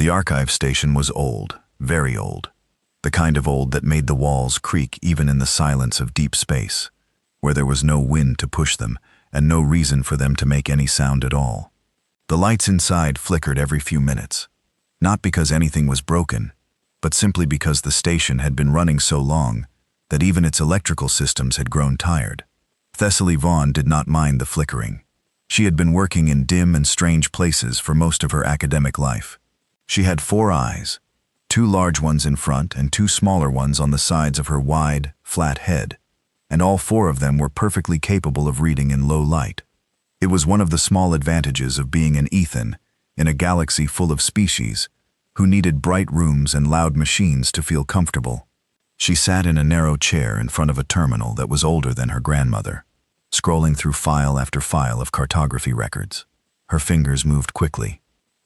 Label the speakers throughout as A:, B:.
A: The archive station was old, very old. The kind of old that made the walls creak even in the silence of deep space, where there was no wind to push them and no reason for them to make any sound at all. The lights inside flickered every few minutes, not because anything was broken, but simply because the station had been running so long that even its electrical systems had grown tired. Thessaly Vaughn did not mind the flickering. She had been working in dim and strange places for most of her academic life. She had 4 eyes, 2 large ones in front and 2 smaller ones on the sides of her wide, flat head, and all 4 of them were perfectly capable of reading in low light. It was one of the small advantages of being an Ethan in a galaxy full of species who needed bright rooms and loud machines to feel comfortable. She sat in a narrow chair in front of a terminal that was older than her grandmother, scrolling through file after file of cartography records. Her fingers moved quickly.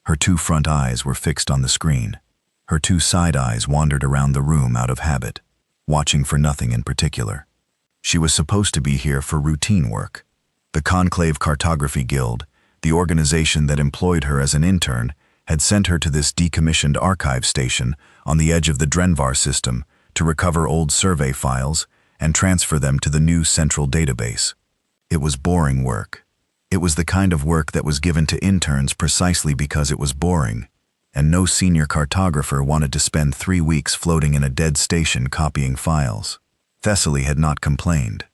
A: Her 2 front eyes were fixed on the screen. Her 2 side eyes wandered around the room out of habit, watching for nothing in particular. She was supposed to be here for routine work. The Conclave Cartography Guild, the organization that employed her as an intern, had sent her to this decommissioned archive station on the edge of the Drenvar system to recover old survey files and transfer them to the new central database. It was boring work. It was the kind of work that was given to interns precisely because it was boring, and no senior cartographer wanted to spend 3 weeks floating in a dead station copying files. Thessaly had not complained.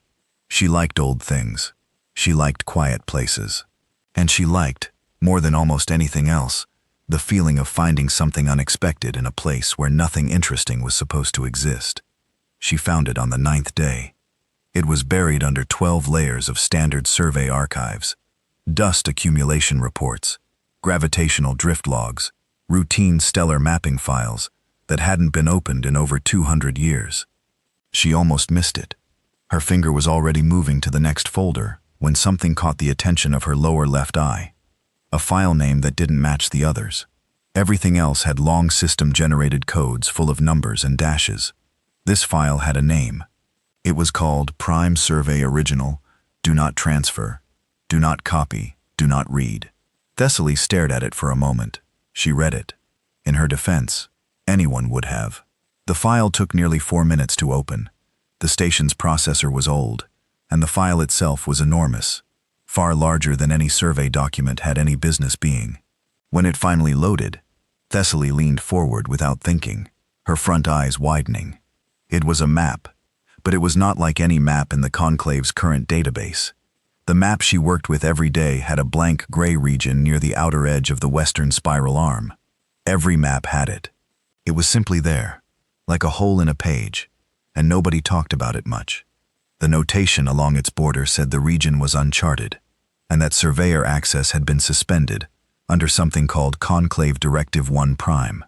A: She liked old things. She liked quiet places. And she liked, more than almost anything else, the feeling of finding something unexpected in a place where nothing interesting was supposed to exist. She found it on the 9th day. It was buried under 12 layers of standard survey archives, dust accumulation reports, gravitational drift logs, routine stellar mapping files that hadn't been opened in over 200 years. She almost missed it. Her finger was already moving to the next folder when something caught the attention of her lower left eye. A file name that didn't match the others. Everything else had long system-generated codes full of numbers and dashes. This file had a name. It was called Prime Survey Original, Do Not Transfer, Do Not Copy, Do Not Read. Thessaly stared at it for a moment. She read it. In her defense, anyone would have. The file took nearly 4 minutes to open. The station's processor was old, and the file itself was enormous, far larger than any survey document had any business being. When it finally loaded, Thessaly leaned forward without thinking, her front eyes widening. It was a map, but it was not like any map in the Conclave's current database. The map she worked with every day had a blank gray region near the outer edge of the western spiral arm. Every map had it. It was simply there, like a hole in a page, and nobody talked about it much. The notation along its border said the region was uncharted, and that surveyor access had been suspended under something called Conclave Directive 1 Prime.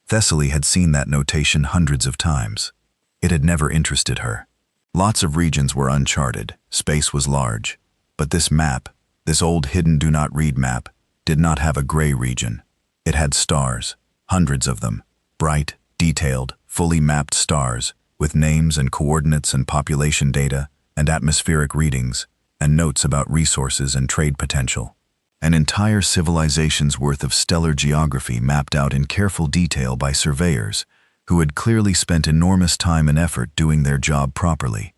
A: Thessaly had seen that notation hundreds of times. It had never interested her. Lots of regions were uncharted, space was large, but this map, this old hidden do not read map, did not have a gray region. It had stars, hundreds of them, bright, detailed, fully mapped stars, with names and coordinates and population data and atmospheric readings and notes about resources and trade potential. An entire civilization's worth of stellar geography mapped out in careful detail by surveyors who had clearly spent enormous time and effort doing their job properly.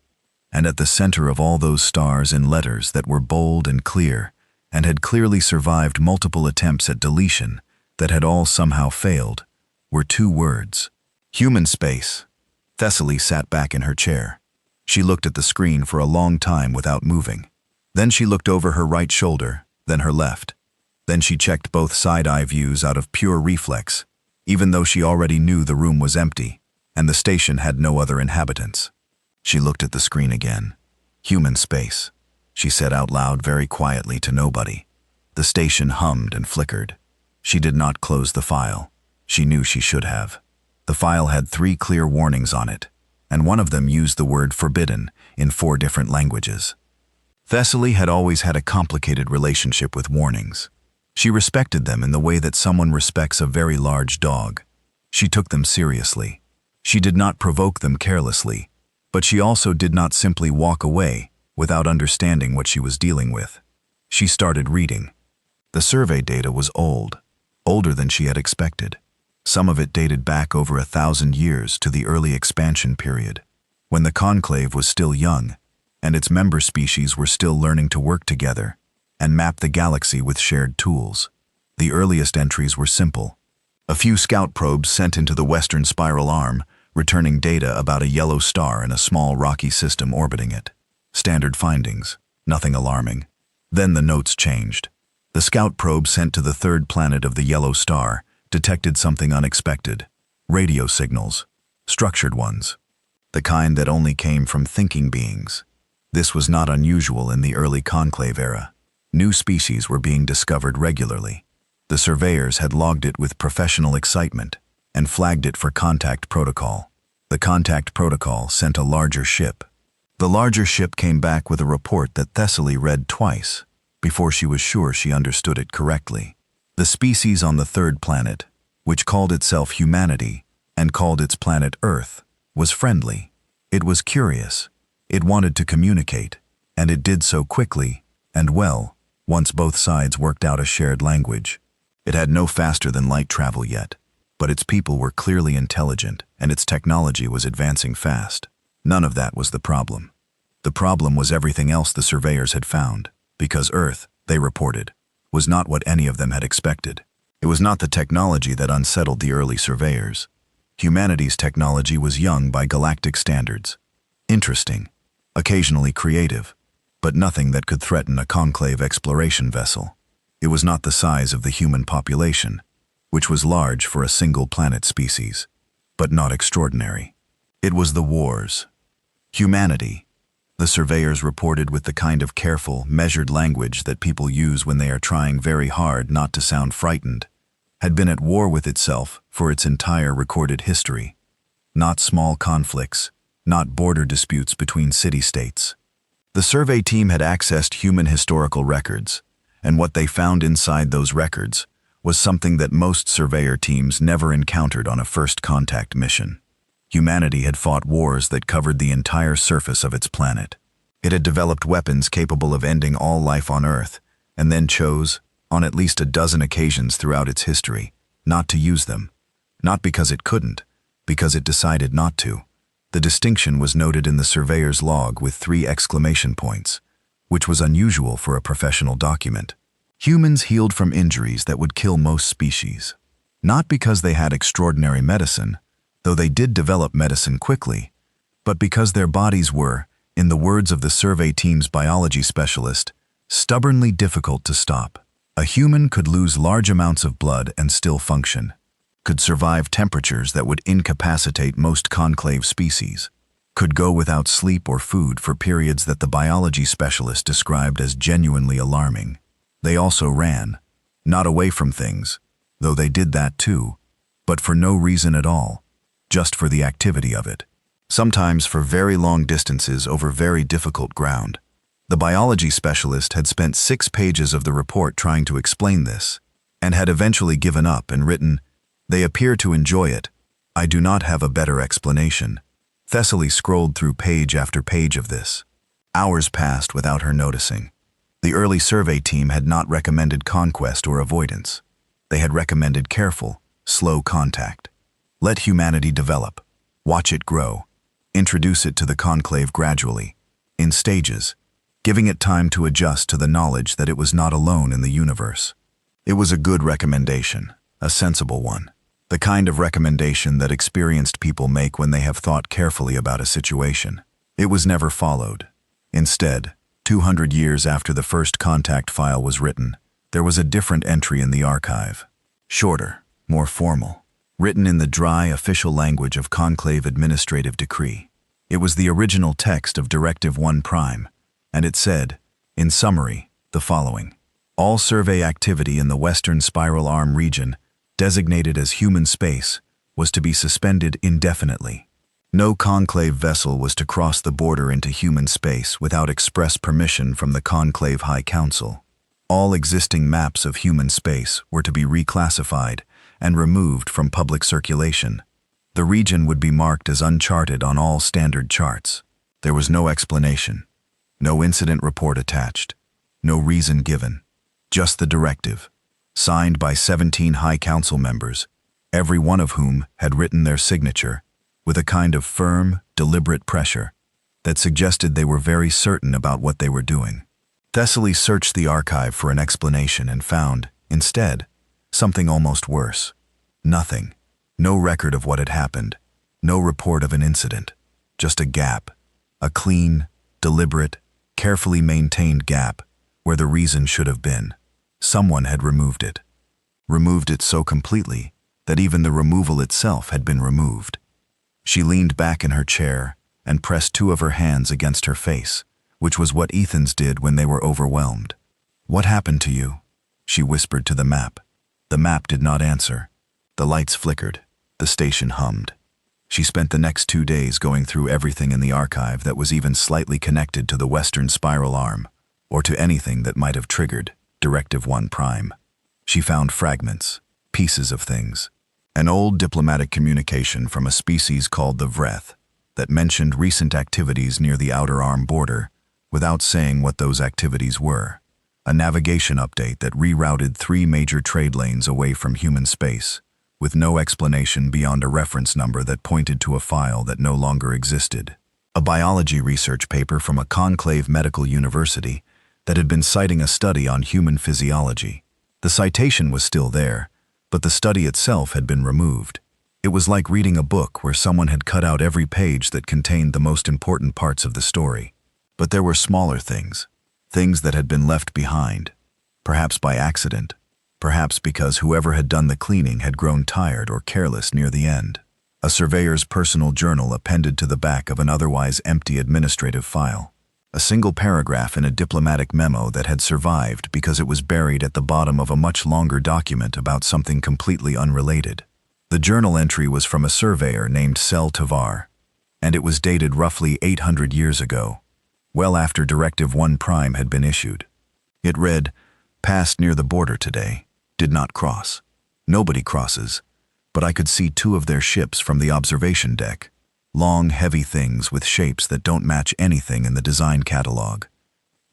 A: And at the center of all those stars in letters that were bold and clear and had clearly survived multiple attempts at deletion that had all somehow failed, were 2 words: human space. Thessaly sat back in her chair. She looked at the screen for a long time without moving. Then she looked over her right shoulder, then her left. Then she checked both side-eye views out of pure reflex, even though she already knew the room was empty and the station had no other inhabitants. She looked at the screen again. Human space, she said out loud very quietly to nobody. The station hummed and flickered. She did not close the file. She knew she should have. The file had 3 clear warnings on it, and one of them used the word forbidden in 4 different languages. Thessaly had always had a complicated relationship with warnings. She respected them in the way that someone respects a very large dog. She took them seriously. She did not provoke them carelessly, but she also did not simply walk away without understanding what she was dealing with. She started reading. The survey data was old, older than she had expected. Some of it dated back over 1,000 years to the early expansion period, when the conclave was still young, and its member species were still learning to work together and map the galaxy with shared tools. The earliest entries were simple. A few scout probes sent into the western spiral arm, returning data about a yellow star and a small rocky system orbiting it. Standard findings, nothing alarming. Then the notes changed. The scout probe sent to the third planet of the yellow star detected something unexpected. Radio signals. Structured ones. The kind that only came from thinking beings. This was not unusual in the early conclave era. New species were being discovered regularly. The surveyors had logged it with professional excitement and flagged it for contact protocol. The contact protocol sent a larger ship. The larger ship came back with a report that Thessaly read twice before she was sure she understood it correctly. The species on the third planet, which called itself humanity and called its planet Earth, was friendly. It was curious. It wanted to communicate, and it did so quickly and well once both sides worked out a shared language. It had no faster-than-light travel yet, but its people were clearly intelligent and its technology was advancing fast. None of that was the problem. The problem was everything else the surveyors had found, because Earth, they reported, was not what any of them had expected. It was not the technology that unsettled the early surveyors. Humanity's technology was young by galactic standards. Interesting, occasionally creative, but nothing that could threaten a conclave exploration vessel. It was not the size of the human population, which was large for a single planet species, but not extraordinary. It was the wars. Humanity, the surveyors reported with the kind of careful, measured language that people use when they are trying very hard not to sound frightened, had been at war with itself for its entire recorded history. Not small conflicts, not border disputes between city-states. The survey team had accessed human historical records, and what they found inside those records was something that most surveyor teams never encountered on a first contact mission. Humanity had fought wars that covered the entire surface of its planet. It had developed weapons capable of ending all life on Earth, and then chose, on at least a dozen occasions throughout its history, not to use them. Not because it couldn't, because it decided not to. The distinction was noted in the surveyor's log with 3 exclamation points, which was unusual for a professional document. Humans healed from injuries that would kill most species. Not because they had extraordinary medicine, though they did develop medicine quickly, but because their bodies were, in the words of the survey team's biology specialist, stubbornly difficult to stop. A human could lose large amounts of blood and still function, could survive temperatures that would incapacitate most conclave species, could go without sleep or food for periods that the biology specialist described as genuinely alarming. They also ran, not away from things, though they did that too, but for no reason at all, just for the activity of it. Sometimes for very long distances over very difficult ground. The biology specialist had spent 6 pages of the report trying to explain this, and had eventually given up and written, "They appear to enjoy it. I do not have a better explanation." Thessaly scrolled through page after page of this. Hours passed without her noticing. The early survey team had not recommended conquest or avoidance. They had recommended careful, slow contact. Let humanity develop. Watch it grow. Introduce it to the conclave gradually, in stages, giving it time to adjust to the knowledge that it was not alone in the universe. It was a good recommendation, a sensible one, the kind of recommendation that experienced people make when they have thought carefully about a situation. It was never followed. Instead, 200 years after the first contact file was written, there was a different entry in the archive. Shorter, more formal, written in the dry official language of conclave administrative decree. It was the original text of Directive 1 Prime, and it said, in summary, the following. All survey activity in the Western Spiral Arm region, designated as human space, was to be suspended indefinitely. No conclave vessel was to cross the border into human space without express permission from the Conclave High Council. All existing maps of human space were to be reclassified and removed from public circulation. The region would be marked as uncharted on all standard charts. There was no explanation, no incident report attached, no reason given, just the directive, signed by 17 High Council members, every one of whom had written their signature with a kind of firm, deliberate pressure that suggested they were very certain about what they were doing. Thessaly searched the archive for an explanation and found, instead, something almost worse. Nothing. No record of what had happened. No report of an incident. Just a gap. A clean, deliberate, carefully maintained gap where the reason should have been. Someone had removed it. Removed it so completely that even the removal itself had been removed. She leaned back in her chair and pressed two of her hands against her face, which was what Ethan's did when they were overwhelmed. "What happened to you?" she whispered to the map. The map did not answer. The lights flickered. The station hummed. She spent the next 2 days going through everything in the archive that was even slightly connected to the Western Spiral Arm, or to anything that might have triggered Directive 1 Prime. She found fragments, pieces of things. An old diplomatic communication from a species called the Vreth that mentioned recent activities near the Outer Arm border without saying what those activities were. A navigation update that rerouted 3 major trade lanes away from human space, with no explanation beyond a reference number that pointed to a file that no longer existed. A biology research paper from a conclave medical university that had been citing a study on human physiology. The citation was still there, but the study itself had been removed. It was like reading a book where someone had cut out every page that contained the most important parts of the story. But there were smaller things that had been left behind, perhaps by accident, perhaps because whoever had done the cleaning had grown tired or careless near the end. A surveyor's personal journal appended to the back of an otherwise empty administrative file. A single paragraph in a diplomatic memo that had survived because it was buried at the bottom of a much longer document about something completely unrelated. The journal entry was from a surveyor named Sel Tavar, and it was dated roughly 800 years ago, well after Directive 1 Prime had been issued. It read, "Passed near the border today. Did not cross. Nobody crosses, but I could see 2 of their ships from the observation deck. Long, heavy things with shapes that don't match anything in the design catalog.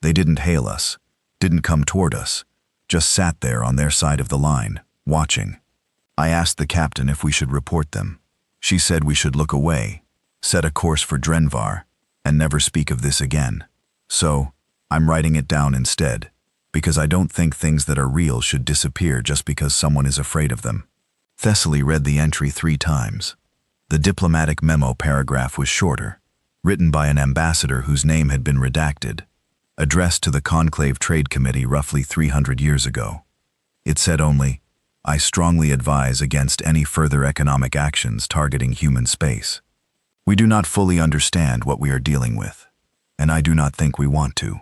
A: They didn't hail us, didn't come toward us, just sat there on their side of the line, watching. I asked the captain if we should report them. She said we should look away, set a course for Drenvar, and never speak of this again. So, I'm writing it down instead, because I don't think things that are real should disappear just because someone is afraid of them." Thessaly read the entry 3 times. The diplomatic memo paragraph was shorter, written by an ambassador whose name had been redacted, addressed to the Conclave Trade Committee roughly 300 years ago. It said only, "I strongly advise against any further economic actions targeting human space. We do not fully understand what we are dealing with, and I do not think we want to.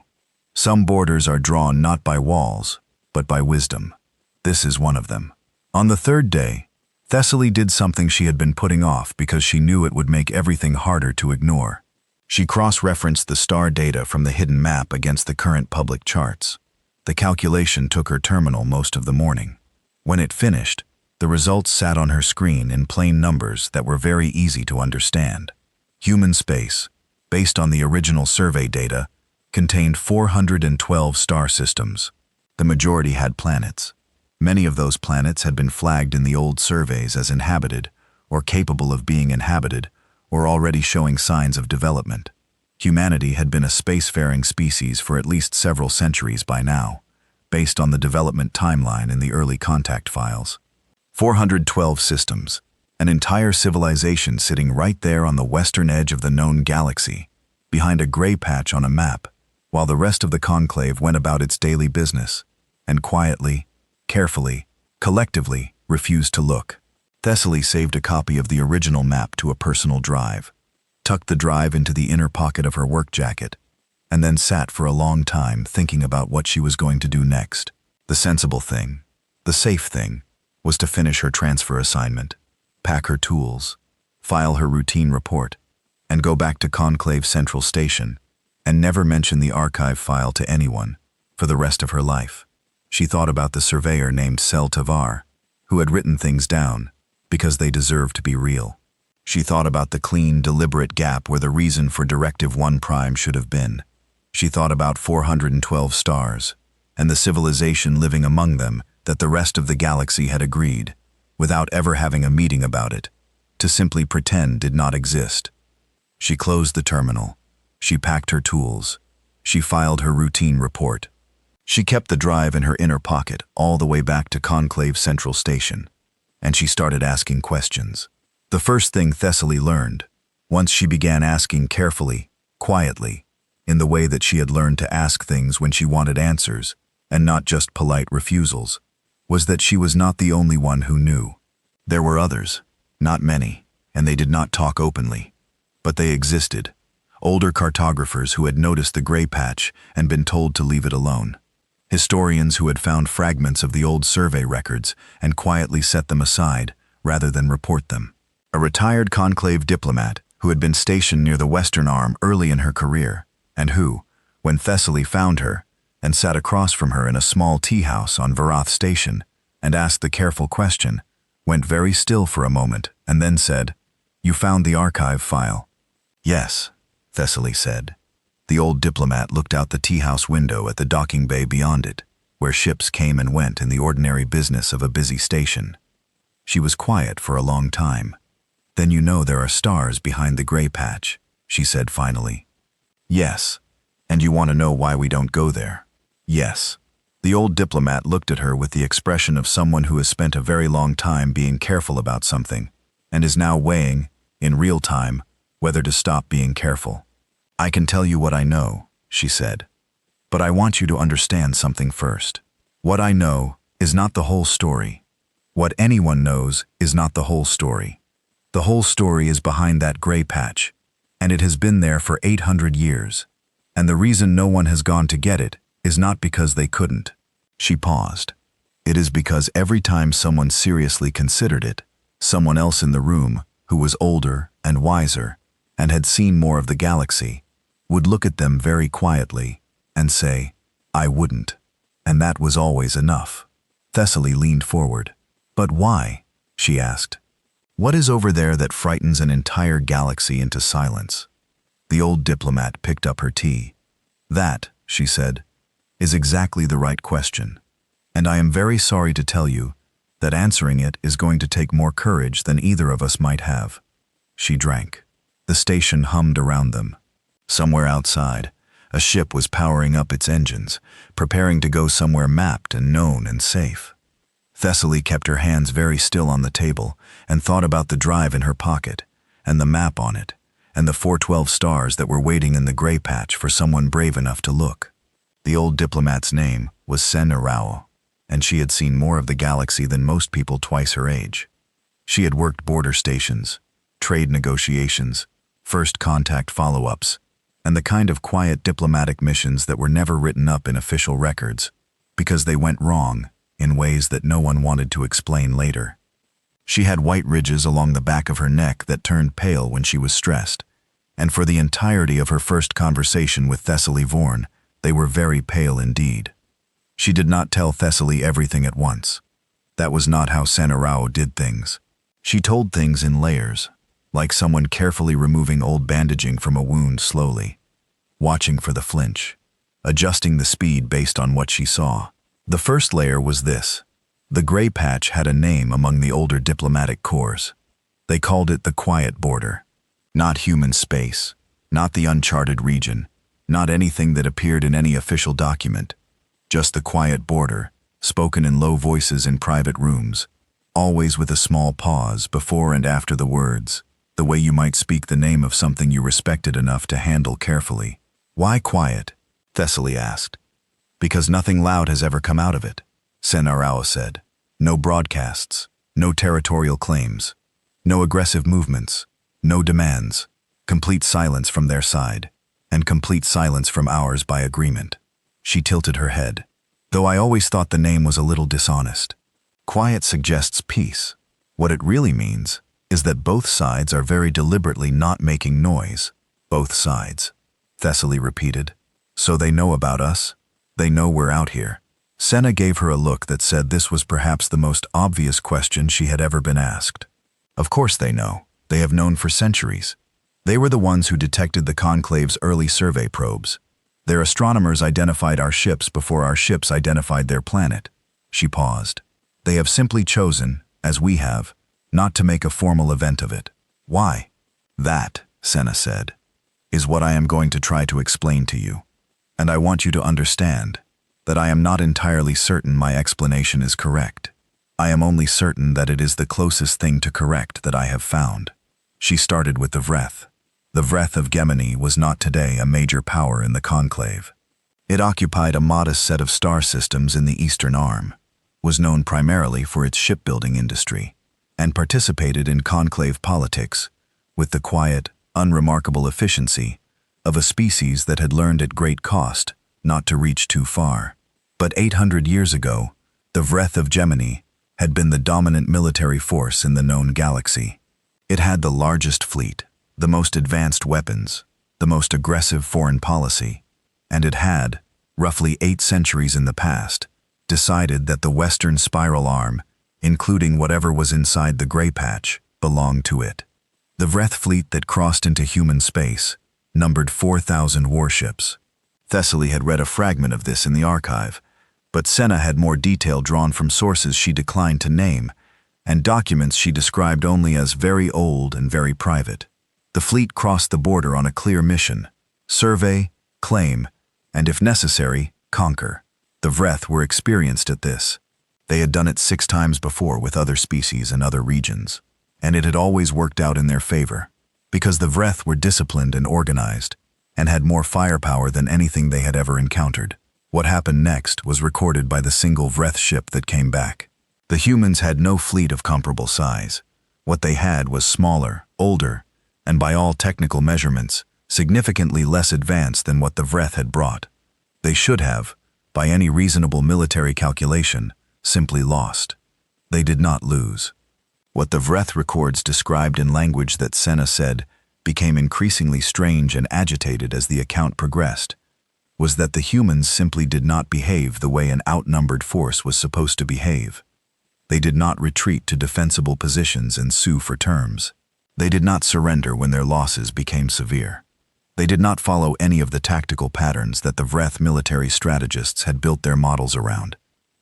A: Some borders are drawn not by walls, but by wisdom. This is one of them." On the 3rd day, Thessaly did something she had been putting off because she knew it would make everything harder to ignore. She cross-referenced the star data from the hidden map against the current public charts. The calculation took her terminal most of the morning. When it finished, the results sat on her screen in plain numbers that were very easy to understand. Human space, based on the original survey data, contained 412 star systems. The majority had planets. Many of those planets had been flagged in the old surveys as inhabited, or capable of being inhabited, or already showing signs of development. Humanity had been a spacefaring species for at least several centuries by now, based on the development timeline in the early contact files. 412 systems, an entire civilization sitting right there on the western edge of the known galaxy, behind a gray patch on a map, while the rest of the conclave went about its daily business, and quietly, carefully, collectively refused to look. Thessaly saved a copy of the original map to a personal drive, tucked the drive into the inner pocket of her work jacket, and then sat for a long time thinking about what she was going to do next. The sensible thing, the safe thing, was to finish her transfer assignment, pack her tools, file her routine report, and go back to Conclave Central Station, and never mention the archive file to anyone for the rest of her life. She thought about the surveyor named Sel Tavar, who had written things down because they deserved to be real. She thought about the clean, deliberate gap where the reason for Directive 1 Prime should have been. She thought about 412 stars, and the civilization living among them that the rest of the galaxy had agreed without ever having a meeting about it, to simply pretend did not exist. She closed the terminal. She packed her tools. She filed her routine report. She kept the drive in her inner pocket all the way back to Conclave Central Station, and she started asking questions. The first thing Thessaly learned, once she began asking carefully, quietly, in the way that she had learned to ask things when she wanted answers, and not just polite refusals, was that she was not the only one who knew. There were others, not many, and they did not talk openly. But they existed, older cartographers who had noticed the gray patch and been told to leave it alone. Historians who had found fragments of the old survey records and quietly set them aside rather than report them. A retired conclave diplomat who had been stationed near the western arm early in her career, and who, when Thessaly found her and sat across from her in a small tea house on Varath Station and asked the careful question, went very still for a moment and then said, "You found the archive file?" "Yes," Thessaly said. The old diplomat looked out the tea house window at the docking bay beyond it, where ships came and went in the ordinary business of a busy station. She was quiet for a long time. "Then you know there are stars behind the gray patch," she said finally. "Yes. And you want to know why we don't go there?" "Yes." The old diplomat looked at her with the expression of someone who has spent a very long time being careful about something and is now weighing, in real time, whether to stop being careful. "I can tell you what I know," she said. "But I want you to understand something first. What I know is not the whole story. What anyone knows is not the whole story. The whole story is behind that gray patch, and it has been there for 800 years. And the reason no one has gone to get it is not because they couldn't." She paused. "It is because every time someone seriously considered it, someone else in the room, who was older and wiser, and had seen more of the galaxy, would look at them very quietly and say, 'I wouldn't.' And that was always enough." Thessaly leaned forward. "But why?" she asked. "What is over there that frightens an entire galaxy into silence?" The old diplomat picked up her tea. "That," she said, "is exactly the right question. And I am very sorry to tell you that answering it is going to take more courage than either of us might have." She drank. The station hummed around them. Somewhere outside, a ship was powering up its engines, preparing to go somewhere mapped and known and safe. Thessaly kept her hands very still on the table and thought about the drive in her pocket, and the map on it, and the 412 stars that were waiting in the gray patch for someone brave enough to look. The old diplomat's name was Sen-Arao, and she had seen more of the galaxy than most people twice her age. She had worked border stations, trade negotiations, first contact follow-ups, and the kind of quiet diplomatic missions that were never written up in official records, because they went wrong in ways that no one wanted to explain later. She had white ridges along the back of her neck that turned pale when she was stressed, and for the entirety of her first conversation with Thessaly Vorn, they were very pale indeed. She did not tell Thessaly everything at once. That was not how Sen-Arao did things. She told things in layers, like someone carefully removing old bandaging from a wound slowly, watching for the flinch, adjusting the speed based on what she saw. The first layer was this. The gray patch had a name among the older diplomatic corps. They called it the Quiet Border. Not human space, not the uncharted region, not anything that appeared in any official document. Just the Quiet Border, spoken in low voices in private rooms, always with a small pause before and after the words, the way you might speak the name of something you respected enough to handle carefully. "Why quiet?" Thessaly asked. "Because nothing loud has ever come out of it," Sen-Arao said. "No broadcasts, no territorial claims, no aggressive movements, no demands, complete silence from their side, and complete silence from ours by agreement." She tilted her head. "Though I always thought the name was a little dishonest. Quiet suggests peace. What it really means is that both sides are very deliberately not making noise. Both sides," Thessaly repeated. "So they know about us? They know we're out here." Senna gave her a look that said this was perhaps the most obvious question she had ever been asked. Of course they know. They have known for centuries. They were the ones who detected the Conclave's early survey probes. Their astronomers identified our ships before our ships identified their planet. She paused. They have simply chosen, as we have, not to make a formal event of it. Why? That, Senna said, is what I am going to try to explain to you. And I want you to understand that I am not entirely certain my explanation is correct. I am only certain that it is the closest thing to correct that I have found. She started with the Vreth. The Vreth of Gemini was not today a major power in the conclave. It occupied a modest set of star systems in the Eastern Arm, was known primarily for its shipbuilding industry, and participated in conclave politics with the quiet, unremarkable efficiency of a species that had learned at great cost not to reach too far. But 800 years ago, the Vreth of Gemini had been the dominant military force in the known galaxy. It had the largest fleet, the most advanced weapons, the most aggressive foreign policy, and it had, roughly 8 centuries in the past, decided that the Western Spiral Arm, including whatever was inside the gray patch, belonged to it. The Vreth fleet that crossed into human space numbered 4,000 warships. Thessaly had read a fragment of this in the archive, but Senna had more detail drawn from sources she declined to name, and documents she described only as very old and very private. The fleet crossed the border on a clear mission: survey, claim, and if necessary, conquer. The Vreth were experienced at this. They had done it 6 times before with other species and other regions, and it had always worked out in their favor, because the Vreth were disciplined and organized, and had more firepower than anything they had ever encountered. What happened next was recorded by the single Vreth ship that came back. The humans had no fleet of comparable size. What they had was smaller, older, and by all technical measurements, significantly less advanced than what the Vreth had brought. They should have, by any reasonable military calculation, simply lost. They did not lose. What the Vreth records described in language that Senna said became increasingly strange and agitated as the account progressed, was that the humans simply did not behave the way an outnumbered force was supposed to behave. They did not retreat to defensible positions and sue for terms. They did not surrender when their losses became severe. They did not follow any of the tactical patterns that the Vreth military strategists had built their models around,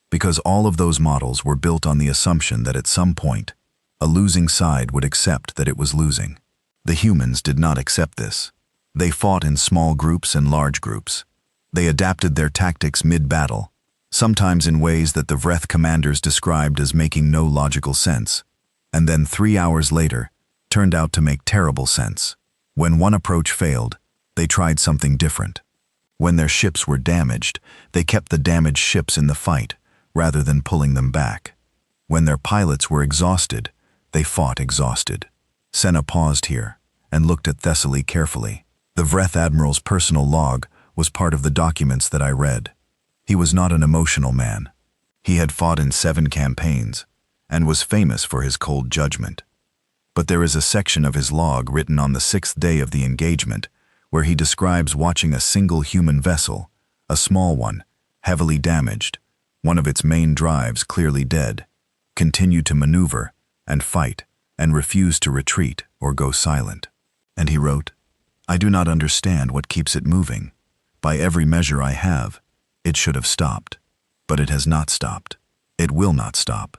A: because all of those models were built on the assumption that at some point, a losing side would accept that it was losing. The humans did not accept this. They fought in small groups and large groups. They adapted their tactics mid-battle, sometimes in ways that the Vreth commanders described as making no logical sense, and then 3 hours later turned out to make terrible sense. When one approach failed, they tried something different. When their ships were damaged, they kept the damaged ships in the fight, rather than pulling them back. When their pilots were exhausted, they fought exhausted. Senna paused here and looked at Thessaly carefully. The Vreth admiral's personal log was part of the documents that I read. He was not an emotional man. He had fought in 7 campaigns and was famous for his cold judgment. But there is a section of his log written on the 6th day of the engagement where he describes watching a single human vessel, a small one, heavily damaged, one of its main drives clearly dead, continue to maneuver and fight and refuse to retreat or go silent. And he wrote, "I do not understand what keeps it moving. By every measure I have, it should have stopped. But it has not stopped. It will not stop.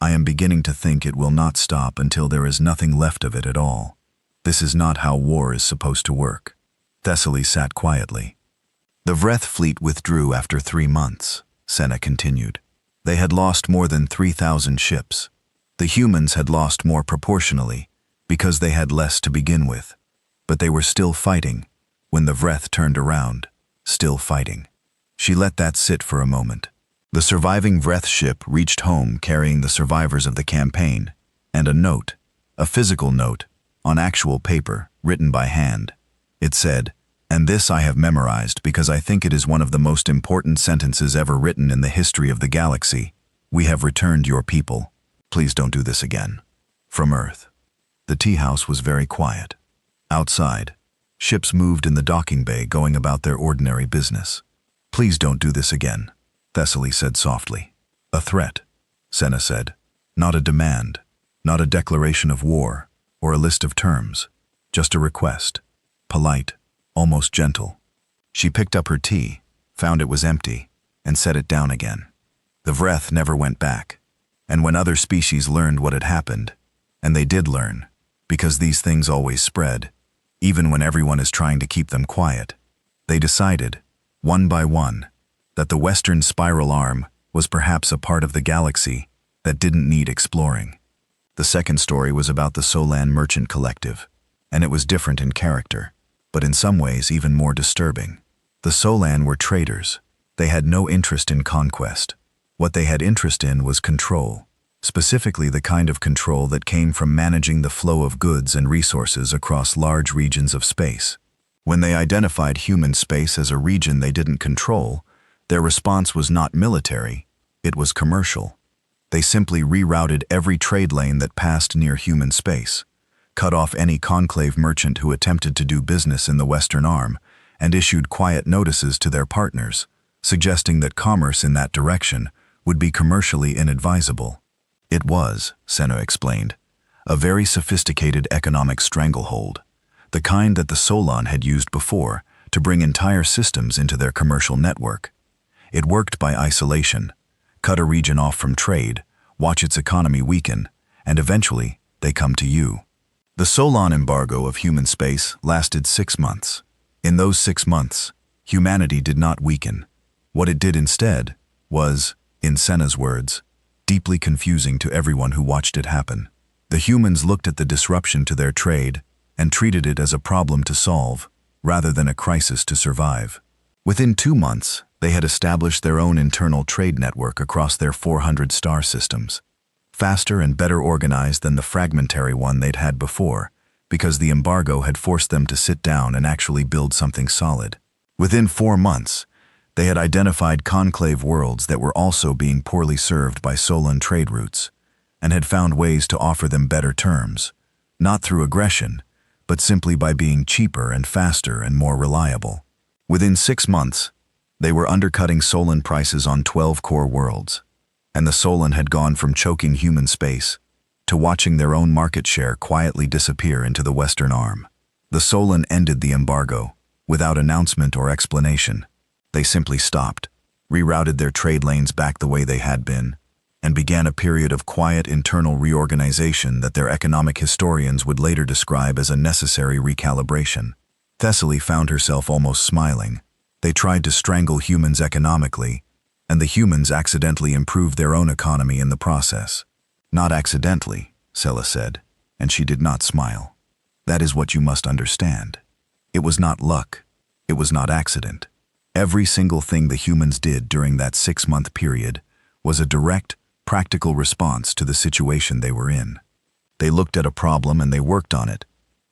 A: I am beginning to think it will not stop until there is nothing left of it at all. This is not how war is supposed to work." Thessaly sat quietly. The Vreth fleet withdrew after 3 months, Senna continued. They had lost more than 3,000 ships. The humans had lost more proportionally, because they had less to begin with. But they were still fighting when the Vreth turned around, still fighting. She let that sit for a moment. The surviving Vreth ship reached home carrying the survivors of the campaign, and a note, a physical note, on actual paper, written by hand. It said, and this I have memorized because I think it is one of the most important sentences ever written in the history of the galaxy: "We have returned your people. Please don't do this again." From Earth. The tea house was very quiet. Outside, ships moved in the docking bay going about their ordinary business. "Please don't do this again," Thessaly said softly. "A threat," Senna said. "Not a demand, not a declaration of war, or a list of terms. Just a request. Polite, almost gentle." She picked up her tea, found it was empty, and set it down again. The Vreth never went back, And when other species learned what had happened, and they did learn, because these things always spread, even when everyone is trying to keep them quiet, they decided, one by one, that the western spiral arm was perhaps a part of the galaxy that didn't need exploring. The second story was about the Solan Merchant Collective, and it was different in character, but in some ways even more disturbing. The Solan were traders. They had no interest in conquest. What they had interest in was control, specifically the kind of control that came from managing the flow of goods and resources across large regions of space. When they identified human space as a region they didn't control, their response was not military, it was commercial. They simply rerouted every trade lane that passed near human space, cut off any conclave merchant who attempted to do business in the Western Arm, and issued quiet notices to their partners, suggesting that commerce in that direction would be commercially inadvisable. It was, Senna explained, a very sophisticated economic stranglehold, the kind that the Solan had used before to bring entire systems into their commercial network. It worked by isolation, cut a region off from trade, watch its economy weaken, and eventually they come to you. The Solan embargo of human space lasted 6 months. In those 6 months, humanity did not weaken. What it did instead was, in Senna's words, deeply confusing to everyone who watched it happen. The humans looked at the disruption to their trade and treated it as a problem to solve, rather than a crisis to survive. Within 2 months, they had established their own internal trade network across their 400 star systems, faster and better organized than the fragmentary one they'd had before, because the embargo had forced them to sit down and actually build something solid. Within 4 months, they had identified conclave worlds that were also being poorly served by Solan trade routes, and had found ways to offer them better terms, not through aggression, but simply by being cheaper and faster and more reliable. Within 6 months, they were undercutting Solan prices on 12 core worlds, and the Solan had gone from choking human space to watching their own market share quietly disappear into the Western Arm. The Solan ended the embargo without announcement or explanation. They simply stopped, rerouted their trade lanes back the way they had been, and began a period of quiet internal reorganization that their economic historians would later describe as a necessary recalibration. Thessaly found herself almost smiling. They tried to strangle humans economically, and the humans accidentally improved their own economy in the process. Not accidentally, Sella said, and she did not smile. That is what you must understand. It was not luck. It was not accident. Every single thing the humans did during that 6-month period was a direct, practical response to the situation they were in. They looked at a problem and they worked on it,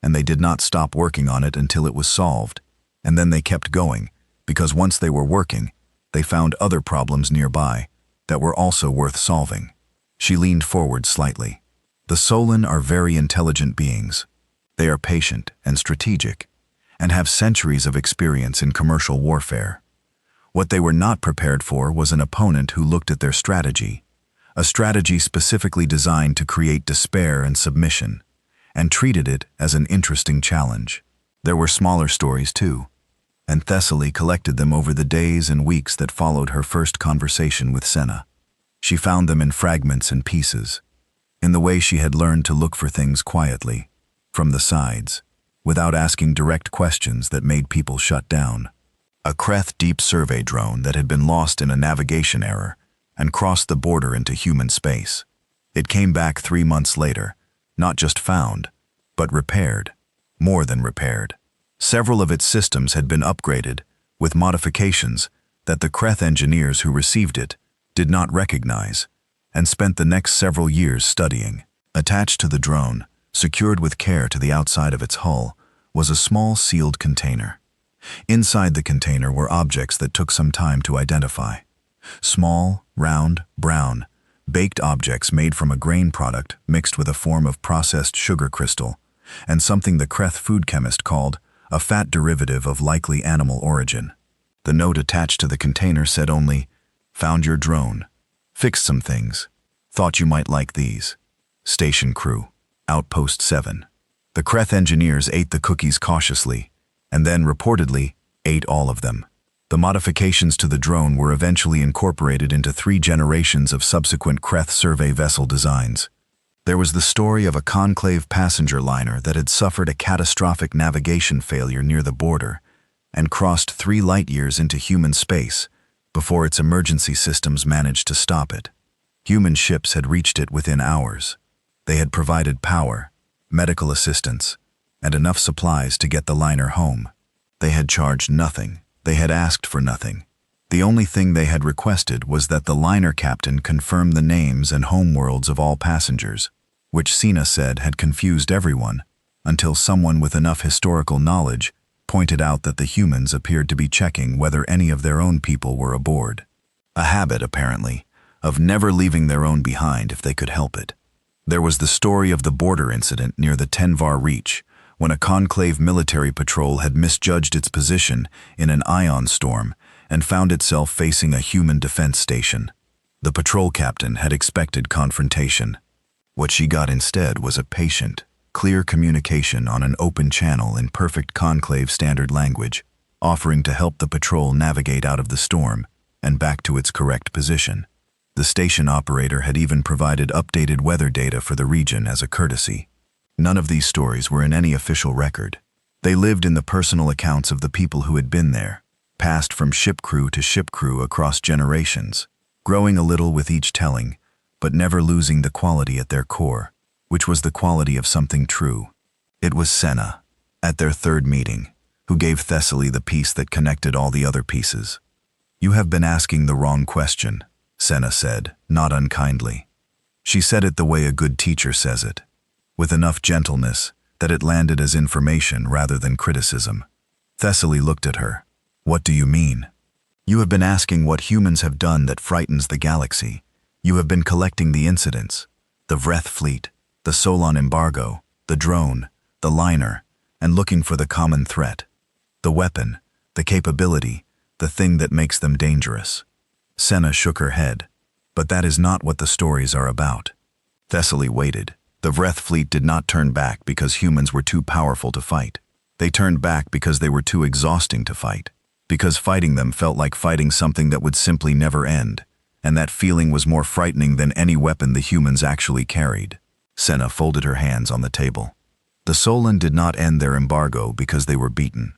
A: and they did not stop working on it until it was solved, and then they kept going, because once they were working, they found other problems nearby that were also worth solving. She leaned forward slightly. The Solan are very intelligent beings. They are patient and strategic, and have centuries of experience in commercial warfare. What they were not prepared for was an opponent who looked at their strategy, a strategy specifically designed to create despair and submission, and treated it as an interesting challenge. There were smaller stories too, and Thessaly collected them over the days and weeks that followed her first conversation with Senna. She found them in fragments and pieces, in the way she had learned to look for things quietly, from the sides, without asking direct questions that made people shut down. A Kreth deep survey drone that had been lost in a navigation error and crossed the border into human space. It came back 3 months later, not just found, but repaired, more than repaired. Several of its systems had been upgraded with modifications that the Kreth engineers who received it did not recognize, and spent the next several years studying. Attached to the drone, secured with care to the outside of its hull, was a small sealed container. Inside the container were objects that took some time to identify. Small, round, brown, baked objects made from a grain product mixed with a form of processed sugar crystal, and something the Kreth food chemist called a fat derivative of likely animal origin. The note attached to the container said only, "Found your drone. Fixed some things. Thought you might like these. Station crew. Outpost 7. The Kreth engineers ate the cookies cautiously, and then, reportedly, ate all of them. The modifications to the drone were eventually incorporated into 3 generations of subsequent Kreth survey vessel designs. There was the story of a conclave passenger liner that had suffered a catastrophic navigation failure near the border and crossed 3 light-years into human space before its emergency systems managed to stop it. Human ships had reached it within hours. They had provided power, medical assistance, and enough supplies to get the liner home. They had charged nothing. They had asked for nothing. The only thing they had requested was that the liner captain confirm the names and homeworlds of all passengers, which Sina said had confused everyone, until someone with enough historical knowledge pointed out that the humans appeared to be checking whether any of their own people were aboard. A habit, apparently, of never leaving their own behind if they could help it. There was the story of the border incident near the Tenvar Reach, when a conclave military patrol had misjudged its position in an ion storm and found itself facing a human defense station. The patrol captain had expected confrontation. What she got instead was a patient, clear communication on an open channel in perfect conclave standard language, offering to help the patrol navigate out of the storm and back to its correct position. The station operator had even provided updated weather data for the region as a courtesy. None of these stories were in any official record. They lived in the personal accounts of the people who had been there, passed from ship crew to ship crew across generations, growing a little with each telling, but never losing the quality at their core, which was the quality of something true. It was Senna, at their 3rd meeting, who gave Thessaly the piece that connected all the other pieces. "You have been asking the wrong question," Senna said, not unkindly. She said it the way a good teacher says it, with enough gentleness that it landed as information rather than criticism. Thessaly looked at her. "What do you mean?" "You have been asking what humans have done that frightens the galaxy. You have been collecting the incidents, the Vreth fleet, the Solon embargo, the drone, the liner, and looking for the common threat, the weapon, the capability, the thing that makes them dangerous." Senna shook her head. "But that is not what the stories are about." Thessaly waited. The Vreth fleet did not turn back because humans were too powerful to fight. They turned back because they were too exhausting to fight, because fighting them felt like fighting something that would simply never end, and that feeling was more frightening than any weapon the humans actually carried. Senna folded her hands on the table. The Solon did not end their embargo because they were beaten.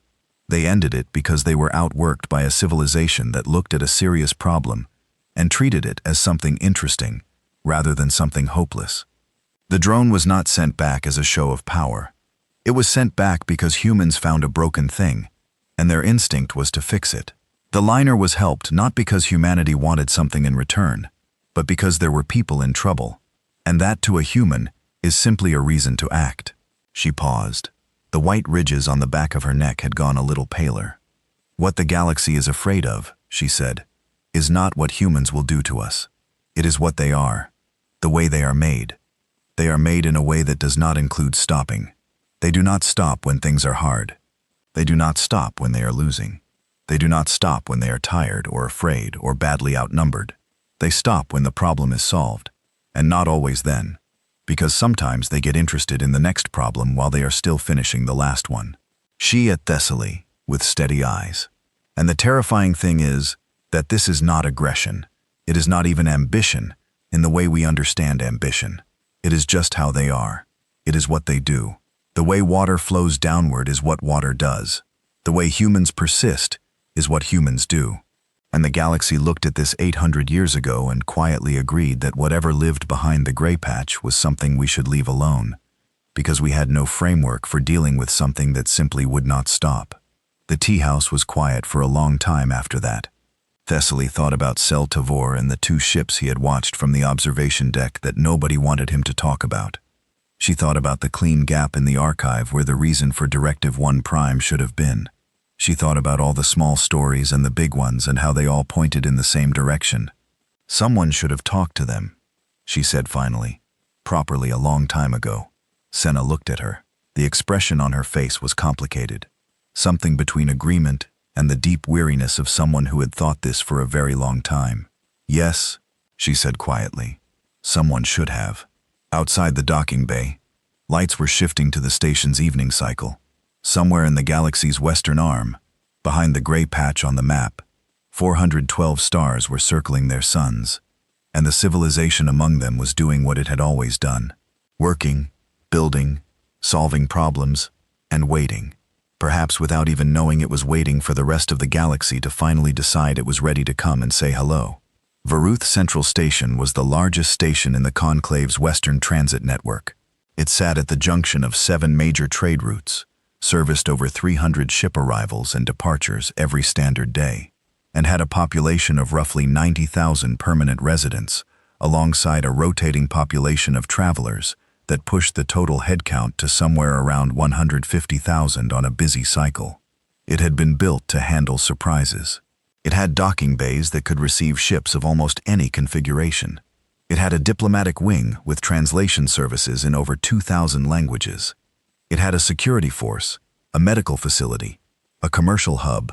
A: They ended it because they were outworked by a civilization that looked at a serious problem and treated it as something interesting rather than something hopeless. The drone was not sent back as a show of power. It was sent back because humans found a broken thing, and their instinct was to fix it. The liner was helped not because humanity wanted something in return, but because there were people in trouble, and that to a human is simply a reason to act. She paused. The white ridges on the back of her neck had gone a little paler. "What the galaxy is afraid of," she said, "is not what humans will do to us. It is what they are, the way they are made. They are made in a way that does not include stopping. They do not stop when things are hard. They do not stop when they are losing. They do not stop when they are tired or afraid or badly outnumbered. They stop when the problem is solved, and not always then, because sometimes they get interested in the next problem while they are still finishing the last one." She at Thessaly, with steady eyes. "And the terrifying thing is that this is not aggression. It is not even ambition in the way we understand ambition. It is just how they are. It is what they do. The way water flows downward is what water does. The way humans persist is what humans do." And the galaxy looked at this 800 years ago and quietly agreed that whatever lived behind the gray patch was something we should leave alone, because we had no framework for dealing with something that simply would not stop. The tea house was quiet for a long time after that. Thessaly thought about Sel Tavor and the 2 ships he had watched from the observation deck that nobody wanted him to talk about. She thought about the clean gap in the archive where the reason for Directive 1 Prime should have been. She thought about all the small stories and the big ones and how they all pointed in the same direction. "Someone should have talked to them," she said finally, "properly a long time ago." Senna looked at her. The expression on her face was complicated. Something between agreement and the deep weariness of someone who had thought this for a very long time. "Yes," she said quietly, "someone should have." Outside the docking bay, lights were shifting to the station's evening cycle. Somewhere in the galaxy's western arm, Behind the gray patch on the map, 412 stars were circling their suns, and the civilization among them was doing what it had always done: working, building, solving problems, and waiting, perhaps without even knowing it was waiting for the rest of the galaxy to finally decide it was ready to come and say hello. Varuth Central Station was the largest station in the Conclave's Western Transit Network. It sat at the junction of 7 major trade routes, serviced over 300 ship arrivals and departures every standard day, and had a population of roughly 90,000 permanent residents, alongside a rotating population of travelers that pushed the total headcount to somewhere around 150,000 on a busy cycle. It had been built to handle surprises. It had docking bays that could receive ships of almost any configuration. It had a diplomatic wing with translation services in over 2,000 languages. It had a security force, a medical facility, a commercial hub,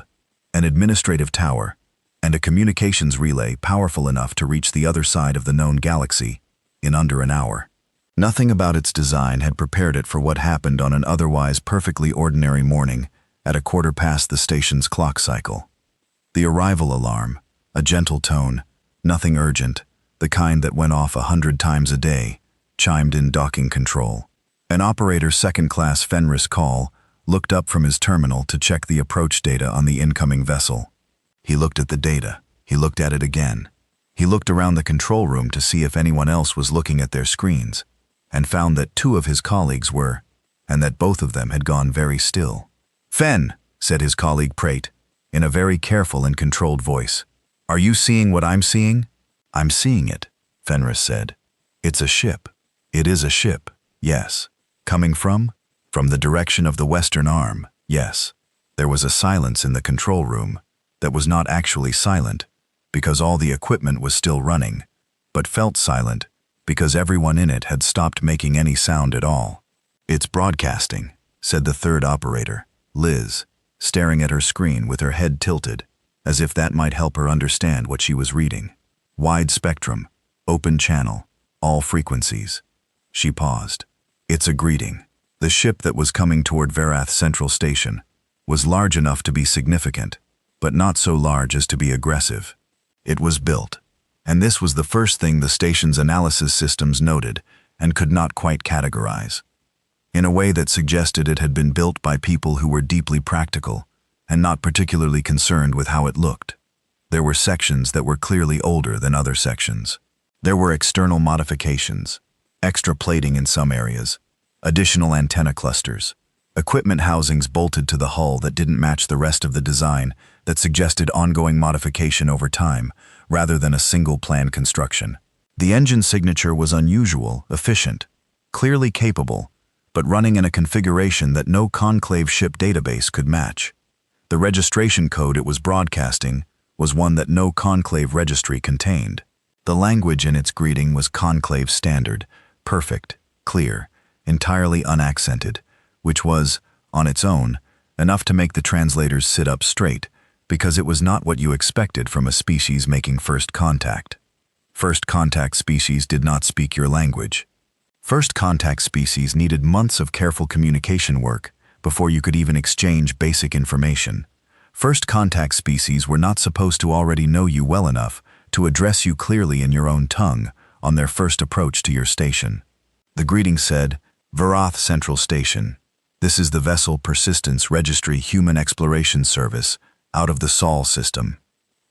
A: an administrative tower, and a communications relay powerful enough to reach the other side of the known galaxy in under an hour. Nothing about its design had prepared it for what happened on an otherwise perfectly ordinary morning at a quarter past the station's clock cycle. The arrival alarm, a gentle tone, nothing urgent, the kind that went off 100 times a day, chimed in docking control. An operator second-class Fenris Call looked up from his terminal to check the approach data on the incoming vessel. He looked at the data. He looked at it again. He looked around the control room to see if anyone else was looking at their screens, and found that 2 of his colleagues were, and that both of them had gone very still. "Fen," said his colleague Prate, in a very careful and controlled voice. "Are you seeing what I'm seeing?" "I'm seeing it," Fenris said. "It's a ship." "It is a ship, yes." "Coming from?" "From the direction of the western arm, yes." There was a silence in the control room that was not actually silent, because all the equipment was still running, but felt silent because everyone in it had stopped making any sound at all. "It's broadcasting," said the third operator, Liz, staring at her screen with her head tilted, as if that might help her understand what she was reading. "Wide spectrum, open channel, all frequencies." She paused. "It's a greeting." The ship that was coming toward Varath Central Station was large enough to be significant, but not so large as to be aggressive. It was built, and this was the first thing the station's analysis systems noted and could not quite categorize, in a way that suggested it had been built by people who were deeply practical and not particularly concerned with how it looked. There were sections that were clearly older than other sections. There were external modifications, extra plating in some areas, additional antenna clusters, equipment housings bolted to the hull that didn't match the rest of the design that suggested ongoing modification over time, rather than a single planned construction. The engine signature was unusual, efficient, clearly capable, but running in a configuration that no Conclave ship database could match. The registration code it was broadcasting was one that no Conclave registry contained. The language in its greeting was Conclave standard, perfect, clear, entirely unaccented, which was, on its own, enough to make the translators sit up straight, because it was not what you expected from a species making first contact. First contact species did not speak your language. First contact species needed months of careful communication work before you could even exchange basic information. First contact species were not supposed to already know you well enough to address you clearly in your own tongue on their first approach to your station. The greeting said, "Varath Central Station. This is the Vessel Persistence Registry Human Exploration Service out of the Sol system.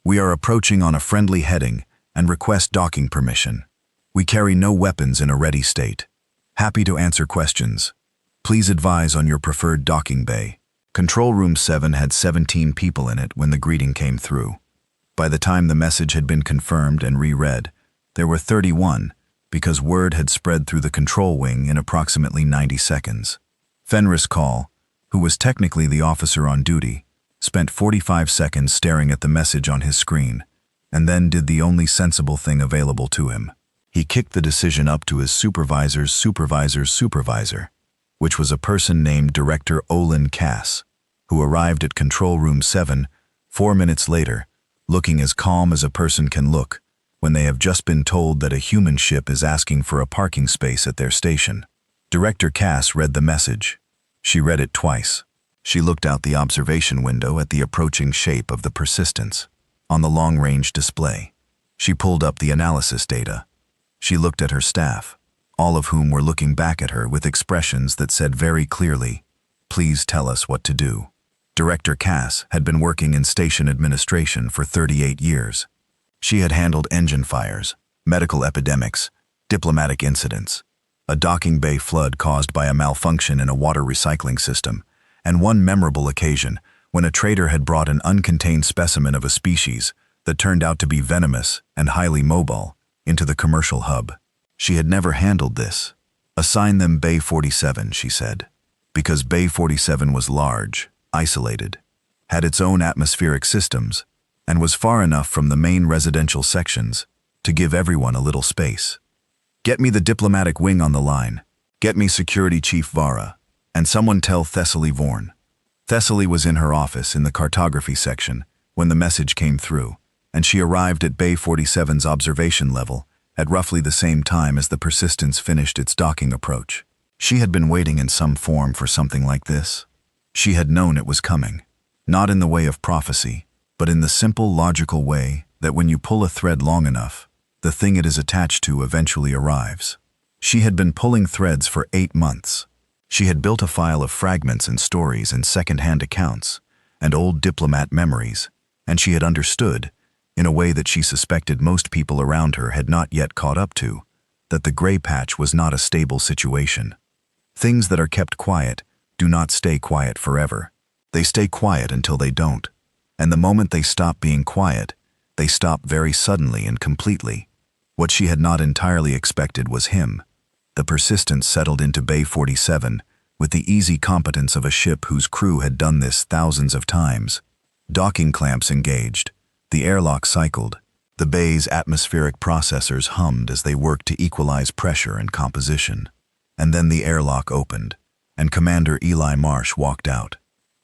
A: We are approaching on a friendly heading and request docking permission. We carry no weapons in a ready state. Happy to answer questions. Please advise on your preferred docking bay." Control Room 7 had 17 people in it when the greeting came through. By the time the message had been confirmed and reread, there were 31, because word had spread through the control wing in approximately 90 seconds. Fenris Call, who was technically the officer on duty, spent 45 seconds staring at the message on his screen, and then did the only sensible thing available to him. He kicked the decision up to his supervisor's supervisor's supervisor, which was a person named Director Olin Cass, who arrived at Control Room 7 4 minutes later, looking as calm as a person can look when they have just been told that a human ship is asking for a parking space at their station. Director Cass read the message. She read it twice. She looked out the observation window at the approaching shape of the Persistence on the long-range display. She pulled up the analysis data. She looked at her staff, all of whom were looking back at her with expressions that said very clearly, "Please tell us what to do." Director Cass had been working in station administration for 38 years. She had handled engine fires, medical epidemics, diplomatic incidents, a docking bay flood caused by a malfunction in a water recycling system, and one memorable occasion when a trader had brought an uncontained specimen of a species that turned out to be venomous and highly mobile into the commercial hub. She had never handled this. "Assign them Bay 47, she said, because Bay 47 was large, isolated, had its own atmospheric systems, and was far enough from the main residential sections to give everyone a little space. Get me the diplomatic wing on the line. Get me Security Chief Vara, and someone tell Thessaly Vorn." Thessaly was in her office in the cartography section when the message came through, and she arrived at Bay 47's observation level at roughly the same time as the Persistence finished its docking approach. She had been waiting in some form for something like this. She had known it was coming, not in the way of prophecy, but in the simple, logical way that when you pull a thread long enough, the thing it is attached to eventually arrives. She had been pulling threads for 8 months. She had built a file of fragments and stories and second-hand accounts and old diplomat memories, and she had understood, in a way that she suspected most people around her had not yet caught up to, that the gray patch was not a stable situation. Things that are kept quiet do not stay quiet forever. They stay quiet until they don't, and the moment they stop being quiet, they stop very suddenly and completely. What she had not entirely expected was him. The Persistence settled into Bay 47 with the easy competence of a ship whose crew had done this thousands of times. Docking clamps engaged, the airlock cycled, the bay's atmospheric processors hummed as they worked to equalize pressure and composition. And then the airlock opened, and Commander Eli Marsh walked out.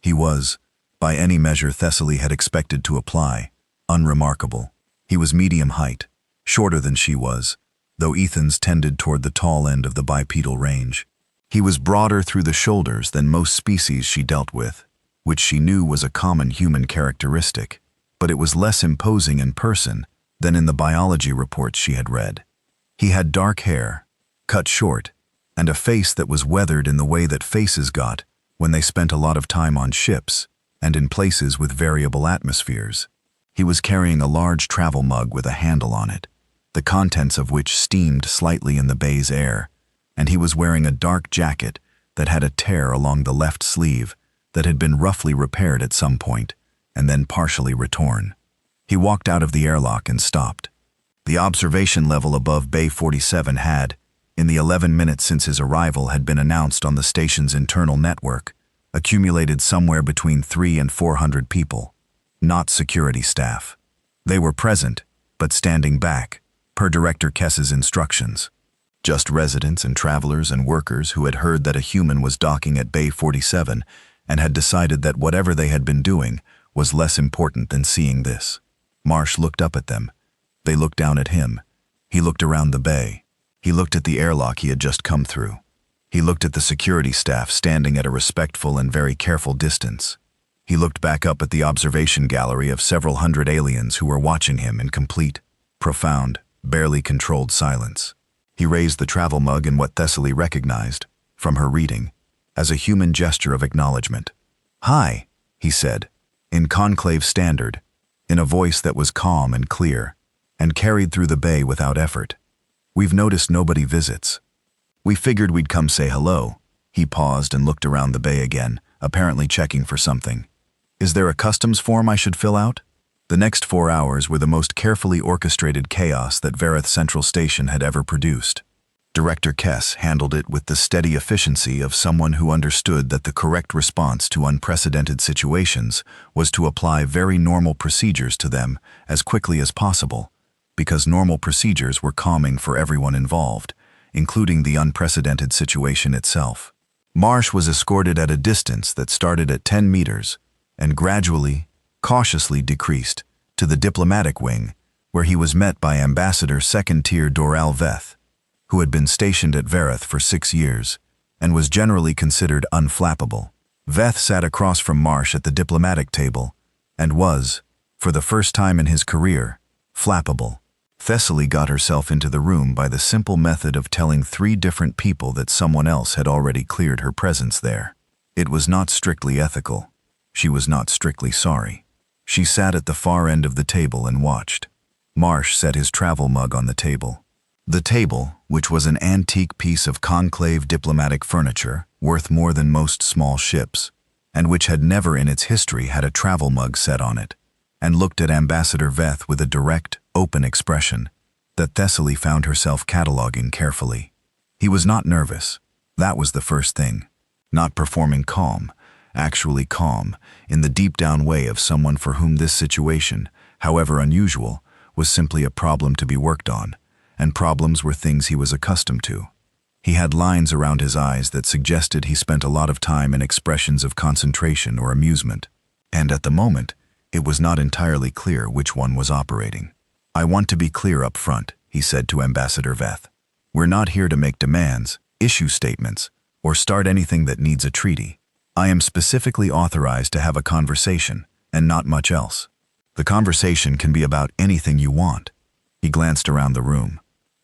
A: He was, by any measure Thessaly had expected to apply, unremarkable. He was medium height, shorter than she was, though Ethan's tended toward the tall end of the bipedal range. He was broader through the shoulders than most species she dealt with, which she knew was a common human characteristic, but it was less imposing in person than in the biology reports she had read. He had dark hair, cut short, and a face that was weathered in the way that faces got when they spent a lot of time on ships and in places with variable atmospheres. He was carrying a large travel mug with a handle on it, the contents of which steamed slightly in the bay's air, and he was wearing a dark jacket that had a tear along the left sleeve that had been roughly repaired at some point and then partially retorn. He walked out of the airlock and stopped. The observation level above Bay 47 had, in the 11 minutes since his arrival had been announced on the station's internal network, accumulated somewhere between 300 and 400 people, not security staff. They were present, but standing back, per Director Kess's instructions. Just residents and travelers and workers who had heard that a human was docking at Bay 47 and had decided that whatever they had been doing was less important than seeing this. Marsh looked up at them. They looked down at him. He looked around the bay. He looked at the airlock he had just come through. He looked at the security staff standing at a respectful and very careful distance. He looked back up at the observation gallery of several hundred aliens who were watching him in complete, profound, barely controlled silence. He raised the travel mug in what Thessaly recognized, from her reading, as a human gesture of acknowledgement. "Hi," he said, in conclave standard, in a voice that was calm and clear, and carried through the bay without effort. "We've noticed nobody visits. We figured we'd come say hello." He paused and looked around the bay again, apparently checking for something. "Is there a customs form I should fill out?" The next 4 hours were the most carefully orchestrated chaos that Vareth Central Station had ever produced. Director Kess handled it with the steady efficiency of someone who understood that the correct response to unprecedented situations was to apply very normal procedures to them as quickly as possible, because normal procedures were calming for everyone involved, including the unprecedented situation itself. Marsh was escorted at a distance that started at 10 meters and gradually, cautiously decreased to the diplomatic wing, where he was met by Ambassador Second Tier Doral Veth, who had been stationed at Vareth for 6 years and was generally considered unflappable. Veth sat across from Marsh at the diplomatic table and was, for the first time in his career, flappable. Thessaly got herself into the room by the simple method of telling 3 different people that someone else had already cleared her presence there. It was not strictly ethical. She was not strictly sorry. She sat at the far end of the table and watched. Marsh set his travel mug on the table. The table, which was an antique piece of conclave diplomatic furniture, worth more than most small ships, and which had never in its history had a travel mug set on it, and looked at Ambassador Veth with a direct, open expression that Thessaly found herself cataloging carefully. He was not nervous. That was the first thing. Not performing calm, actually calm, in the deep-down way of someone for whom this situation, however unusual, was simply a problem to be worked on, and problems were things he was accustomed to. He had lines around his eyes that suggested he spent a lot of time in expressions of concentration or amusement, and at the moment, it was not entirely clear which one was operating. "I want to be clear up front," he said to Ambassador Veth. "We're not here to make demands, issue statements, or start anything that needs a treaty. I am specifically authorized to have a conversation, and not much else. The conversation can be about anything you want." He glanced around the room.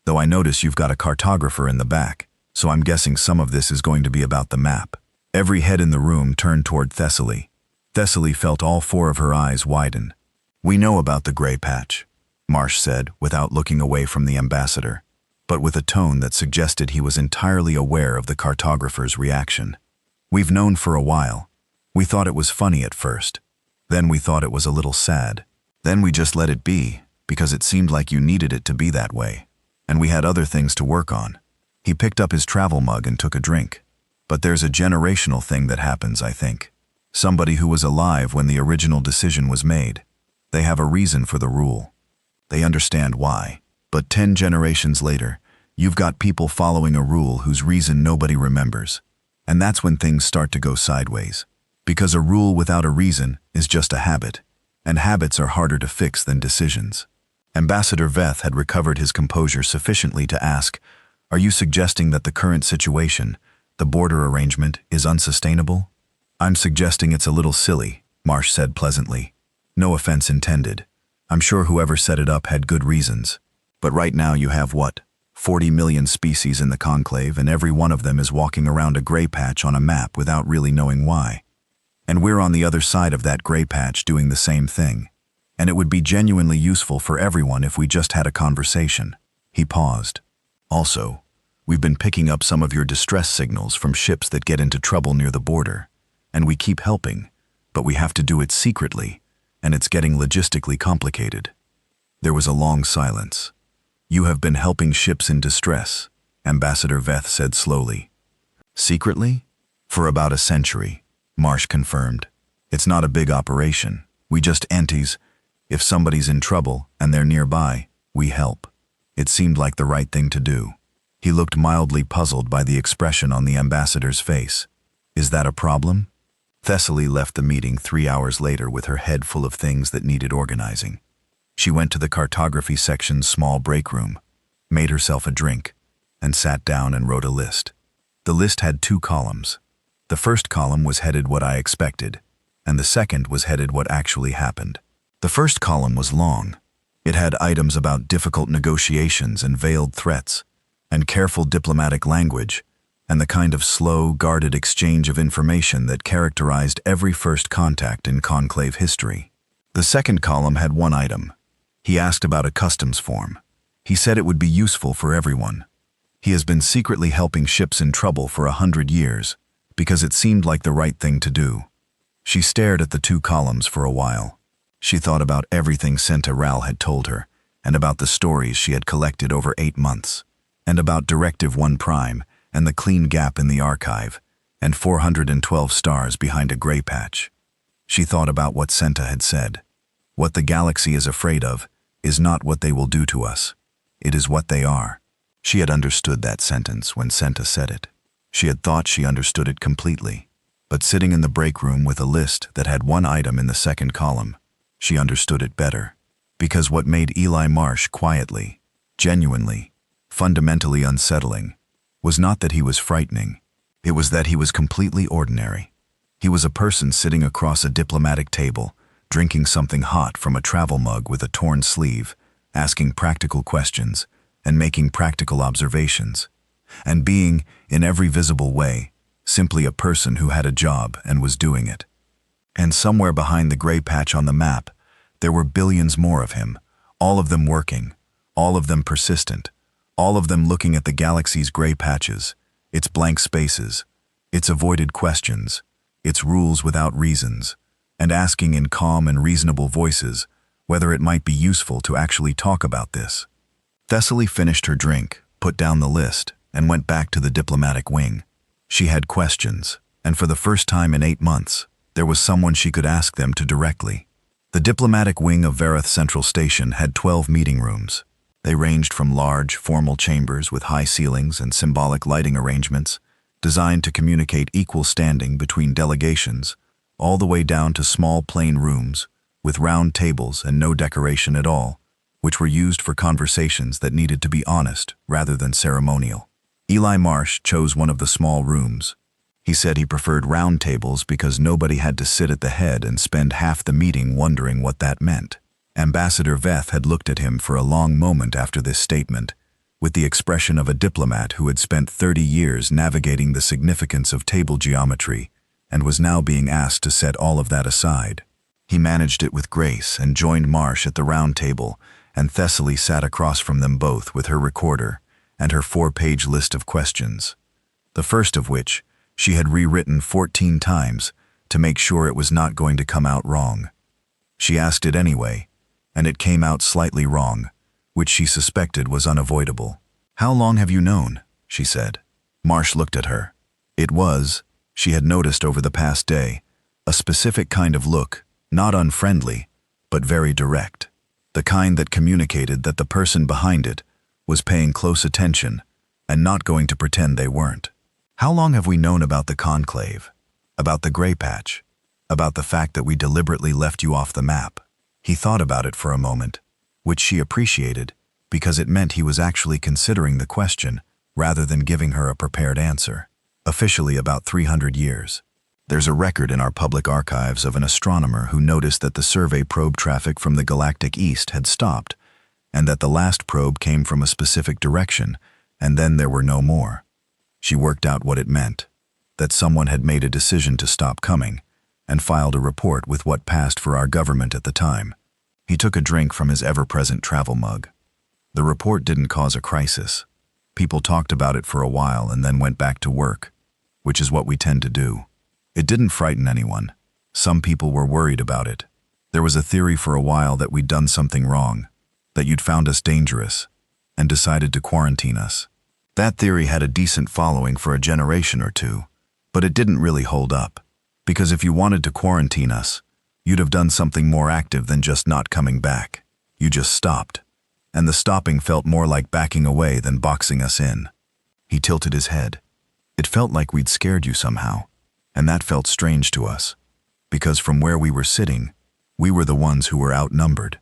A: "Though I notice you've got a cartographer in the back, so I'm guessing some of this is going to be about the map." Every head in the room turned toward Thessaly. Thessaly felt all 4 of her eyes widen. "We know about the gray patch," Marsh said, without looking away from the ambassador, but with a tone that suggested he was entirely aware of the cartographer's reaction. "We've known for a while. We thought it was funny at first. Then we thought it was a little sad. Then we just let it be, because it seemed like you needed it to be that way. And we had other things to work on." He picked up his travel mug and took a drink. "But there's a generational thing that happens, I think. Somebody who was alive when the original decision was made. They have a reason for the rule. They understand why. But 10 generations later, you've got people following a rule whose reason nobody remembers. And that's when things start to go sideways. Because a rule without a reason is just a habit, and habits are harder to fix than decisions." Ambassador Veth had recovered his composure sufficiently to ask, "Are you suggesting that the current situation, the border arrangement, is unsustainable?" "I'm suggesting it's a little silly," Marsh said pleasantly. "No offense intended. I'm sure whoever set it up had good reasons. But right now you have what? 40 million species in the conclave, and every one of them is walking around a gray patch on a map without really knowing why. And we're on the other side of that gray patch doing the same thing. And it would be genuinely useful for everyone if we just had a conversation." He paused. "Also, we've been picking up some of your distress signals from ships that get into trouble near the border. And we keep helping, but we have to do it secretly, and it's getting logistically complicated." There was a long silence. "You have been helping ships in distress," Ambassador Veth said slowly. "Secretly? For about a century," Marsh confirmed. "It's not a big operation. We just entes. If somebody's in trouble and they're nearby, we help. It seemed like the right thing to do." He looked mildly puzzled by the expression on the ambassador's face. "Is that a problem?" Thessaly left the meeting 3 hours later with her head full of things that needed organizing. She went to the cartography section's small break room, made herself a drink, and sat down and wrote a list. The list had 2 columns. The first column was headed "What I Expected," and the second was headed "What Actually Happened." The first column was long. It had items about difficult negotiations and veiled threats, and careful diplomatic language, and the kind of slow, guarded exchange of information that characterized every first contact in conclave history. The second column had 1 item. He asked about a customs form. He said it would be useful for everyone. He has been secretly helping ships in trouble for 100 years, because it seemed like the right thing to do. She stared at the 2 columns for a while. She thought about everything Senta Ral had told her, and about the stories she had collected over 8 months, and about Directive 1 Prime, and the clean gap in the archive, and 412 stars behind a gray patch. She thought about what Senta had said. What the galaxy is afraid of is not what they will do to us. It is what they are. She had understood that sentence when Senta said it. She had thought she understood it completely. But sitting in the break room with a list that had 1 item in the second column, she understood it better. Because what made Eli Marsh quietly, genuinely, fundamentally unsettling was not that he was frightening. It was that he was completely ordinary. He was a person sitting across a diplomatic table, drinking something hot from a travel mug with a torn sleeve, asking practical questions, and making practical observations, and being, in every visible way, simply a person who had a job and was doing it. And somewhere behind the gray patch on the map, there were billions more of him, all of them working, all of them persistent, all of them looking at the galaxy's gray patches, its blank spaces, its avoided questions, its rules without reasons, and asking in calm and reasonable voices whether it might be useful to actually talk about this. Thessaly finished her drink, put down the list, and went back to the diplomatic wing. She had questions, and for the first time in 8 months, there was someone she could ask them to directly. The diplomatic wing of Vareth Central Station had 12 meeting rooms. They ranged from large, formal chambers with high ceilings and symbolic lighting arrangements, designed to communicate equal standing between delegations, all the way down to small plain rooms, with round tables and no decoration at all, which were used for conversations that needed to be honest rather than ceremonial. Eli Marsh chose one of the small rooms. He said he preferred round tables because nobody had to sit at the head and spend half the meeting wondering what that meant. Ambassador Veth had looked at him for a long moment after this statement, with the expression of a diplomat who had spent 30 years navigating the significance of table geometry and was now being asked to set all of that aside. He managed it with grace and joined Marsh at the round table, and Thessaly sat across from them both with her recorder and her 4-page list of questions, the first of which she had rewritten 14 times to make sure it was not going to come out wrong. She asked it anyway, and it came out slightly wrong, which she suspected was unavoidable. "How long have you known?" she said. Marsh looked at her. It was, she had noticed over the past day, a specific kind of look, not unfriendly, but very direct. The kind that communicated that the person behind it was paying close attention and not going to pretend they weren't. "How long have we known about the conclave? About the gray patch? About the fact that we deliberately left you off the map?" He thought about it for a moment, which she appreciated because it meant he was actually considering the question rather than giving her a prepared answer. Officially about 300 years. There's a record in our public archives of an astronomer who noticed that the survey probe traffic from the galactic east had stopped, and that the last probe came from a specific direction, and then there were no more. She worked out what it meant, that someone had made a decision to stop coming, and filed a report with what passed for our government at the time. He took a drink from his ever-present travel mug. The report didn't cause a crisis. People talked about it for a while and then went back to work, which is what we tend to do. It didn't frighten anyone. Some people were worried about it. There was a theory for a while that we'd done something wrong, that you'd found us dangerous, and decided to quarantine us. That theory had a decent following for a generation or two, but it didn't really hold up, because if you wanted to quarantine us, you'd have done something more active than just not coming back. You just stopped, and the stopping felt more like backing away than boxing us in. He tilted his head. It felt like we'd scared you somehow, and that felt strange to us, because from where we were sitting, we were the ones who were outnumbered.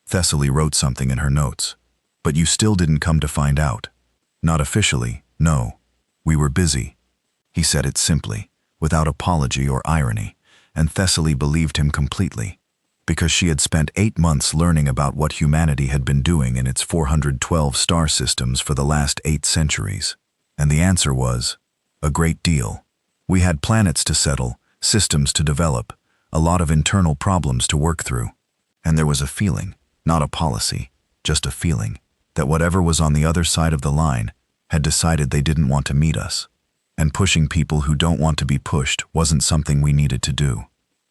A: Thessaly wrote something in her notes. "But you still didn't come to find out." "Not officially, no. We were busy." He said it simply, without apology or irony, and Thessaly believed him completely, because she had spent 8 months learning about what humanity had been doing in its 412 star systems for the last 8 centuries. And the answer was, a great deal. We had planets to settle, systems to develop, a lot of internal problems to work through. And there was a feeling, not a policy, just a feeling, that whatever was on the other side of the line had decided they didn't want to meet us. And pushing people who don't want to be pushed wasn't something we needed to do.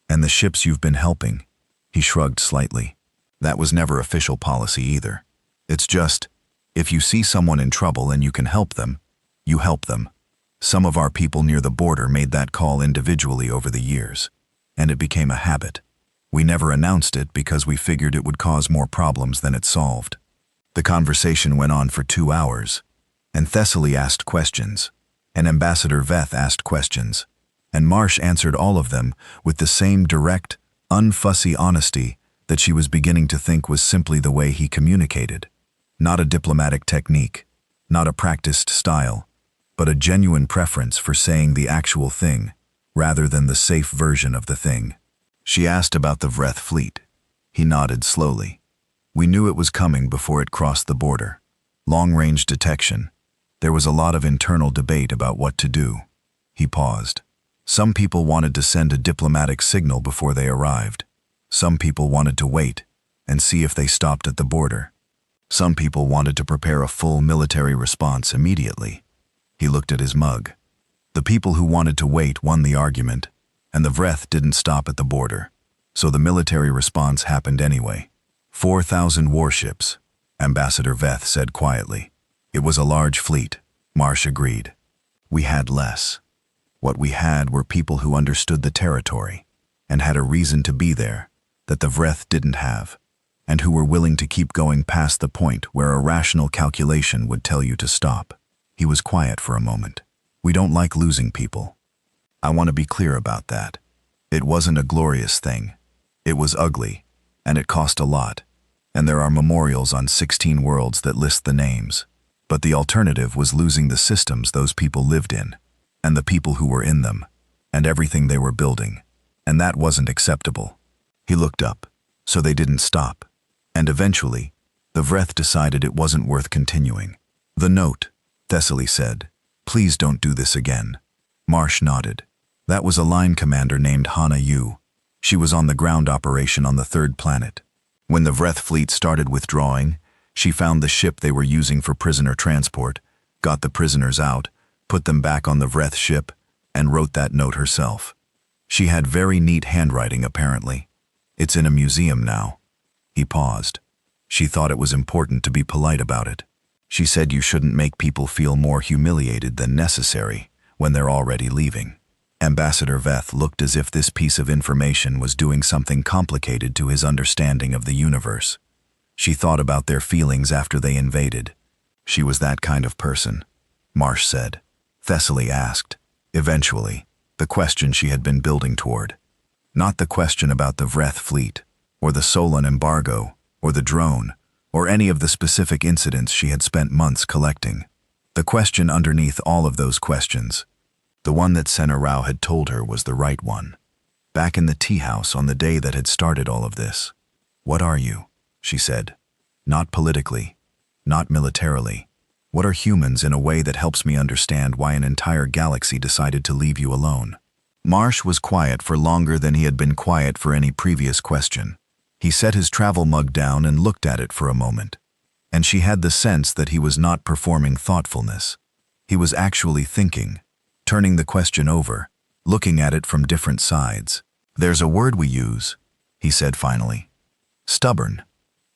A: "And the ships you've been helping," he shrugged slightly. "That was never official policy either. It's just, if you see someone in trouble and you can help them, you help them. Some of our people near the border made that call individually over the years, and it became a habit. We never announced it because we figured it would cause more problems than it solved." The conversation went on for 2 hours, and Thessaly asked questions, and Ambassador Veth asked questions, and Marsh answered all of them with the same direct, unfussy honesty that she was beginning to think was simply the way he communicated. Not a diplomatic technique, not a practiced style, but a genuine preference for saying the actual thing, rather than the safe version of the thing. She asked about the Vreth fleet. He nodded slowly. We knew it was coming before it crossed the border. Long-range detection. There was a lot of internal debate about what to do. He paused. Some people wanted to send a diplomatic signal before they arrived. Some people wanted to wait and see if they stopped at the border. Some people wanted to prepare a full military response immediately. He looked at his mug. The people who wanted to wait won the argument, and the Vreth didn't stop at the border, so the military response happened anyway. 4,000 warships, Ambassador Veth said quietly. It was a large fleet, Marsh agreed. We had less. What we had were people who understood the territory and had a reason to be there that the Vreth didn't have, and who were willing to keep going past the point where a rational calculation would tell you to stop. He was quiet for a moment. We don't like losing people. I want to be clear about that. It wasn't a glorious thing. It was ugly, and it cost a lot, and there are memorials on 16 worlds that list the names. But the alternative was losing the systems those people lived in, and the people who were in them, and everything they were building, and that wasn't acceptable. He looked up, so they didn't stop, and eventually, the Vreth decided it wasn't worth continuing. The note, Thessaly said, please don't do this again. Marsh nodded. That was a line commander named Hana Yu. She was on the ground operation on the third planet. When the Vreth fleet started withdrawing, she found the ship they were using for prisoner transport, got the prisoners out, put them back on the Vreth ship, and wrote that note herself. She had very neat handwriting, apparently. It's in a museum now. He paused. She thought it was important to be polite about it. She said you shouldn't make people feel more humiliated than necessary when they're already leaving. Ambassador Veth looked as if this piece of information was doing something complicated to his understanding of the universe. She thought about their feelings after they invaded. She was that kind of person, Marsh said. Thessaly asked, eventually, the question she had been building toward. Not the question about the Vreth fleet, or the Solon embargo, or the drone, or any of the specific incidents she had spent months collecting. The question underneath all of those questions, the one that Senna Rao had told her was the right one. Back in the tea house on the day that had started all of this. What are you? She said. Not politically, not militarily. What are humans in a way that helps me understand why an entire galaxy decided to leave you alone? Marsh was quiet for longer than he had been quiet for any previous question. He set his travel mug down and looked at it for a moment. And she had the sense that he was not performing thoughtfulness. He was actually thinking, turning the question over, looking at it from different sides. There's a word we use, he said finally. Stubborn.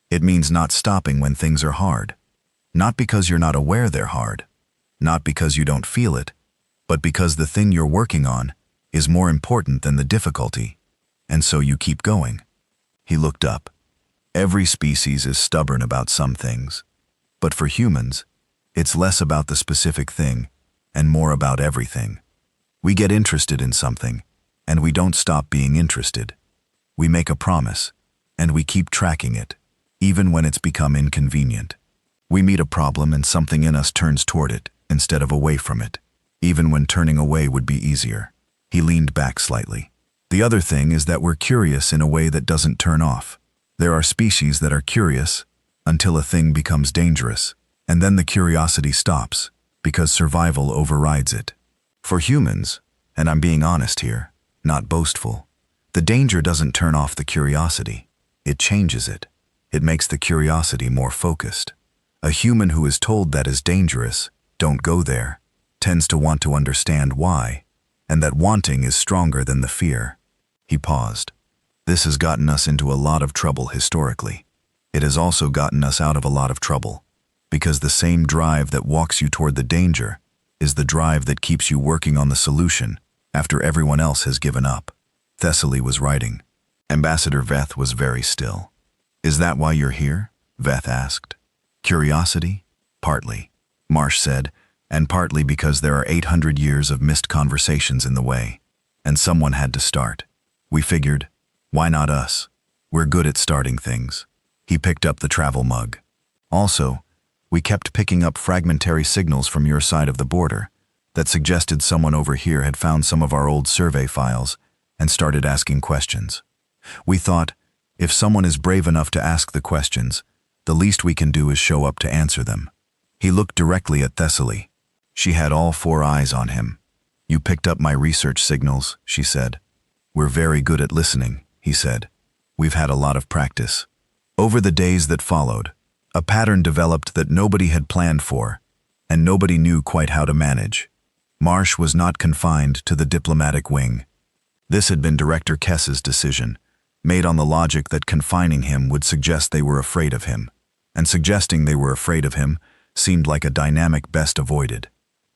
A: It means not stopping when things are hard. Not because you're not aware they're hard. Not because you don't feel it, but because the thing you're working on is more important than the difficulty, and so you keep going. He looked up. Every species is stubborn about some things, but for humans, it's less about the specific thing and more about everything. We get interested in something, and we don't stop being interested. We make a promise, and we keep tracking it, even when it's become inconvenient. We meet a problem and something in us turns toward it instead of away from it, even when turning away would be easier. He leaned back slightly. The other thing is that we're curious in a way that doesn't turn off. There are species that are curious until a thing becomes dangerous, and then the curiosity stops because survival overrides it. For humans, and I'm being honest here, not boastful, the danger doesn't turn off the curiosity. It changes it. It makes the curiosity more focused. A human who is told that is dangerous, don't go there, tends to want to understand why, and that wanting is stronger than the fear. He paused. This has gotten us into a lot of trouble historically. It has also gotten us out of a lot of trouble, because the same drive that walks you toward the danger is the drive that keeps you working on the solution after everyone else has given up. Thessaly was writing. Ambassador Veth was very still. Is that why you're here? Veth asked. Curiosity? Partly, Marsh said, and partly because there are 800 years of missed conversations in the way, and someone had to start. We figured, why not us? We're good at starting things. He picked up the travel mug. Also, we kept picking up fragmentary signals from your side of the border that suggested someone over here had found some of our old survey files and started asking questions. We thought, if someone is brave enough to ask the questions, the least we can do is show up to answer them. He looked directly at Thessaly. She had all 4 eyes on him. You picked up my research signals, she said. We're very good at listening, he said. We've had a lot of practice. Over the days that followed, a pattern developed that nobody had planned for, and nobody knew quite how to manage. Marsh was not confined to the diplomatic wing. This had been Director Kess's decision, made on the logic that confining him would suggest they were afraid of him, and suggesting they were afraid of him seemed like a dynamic best avoided.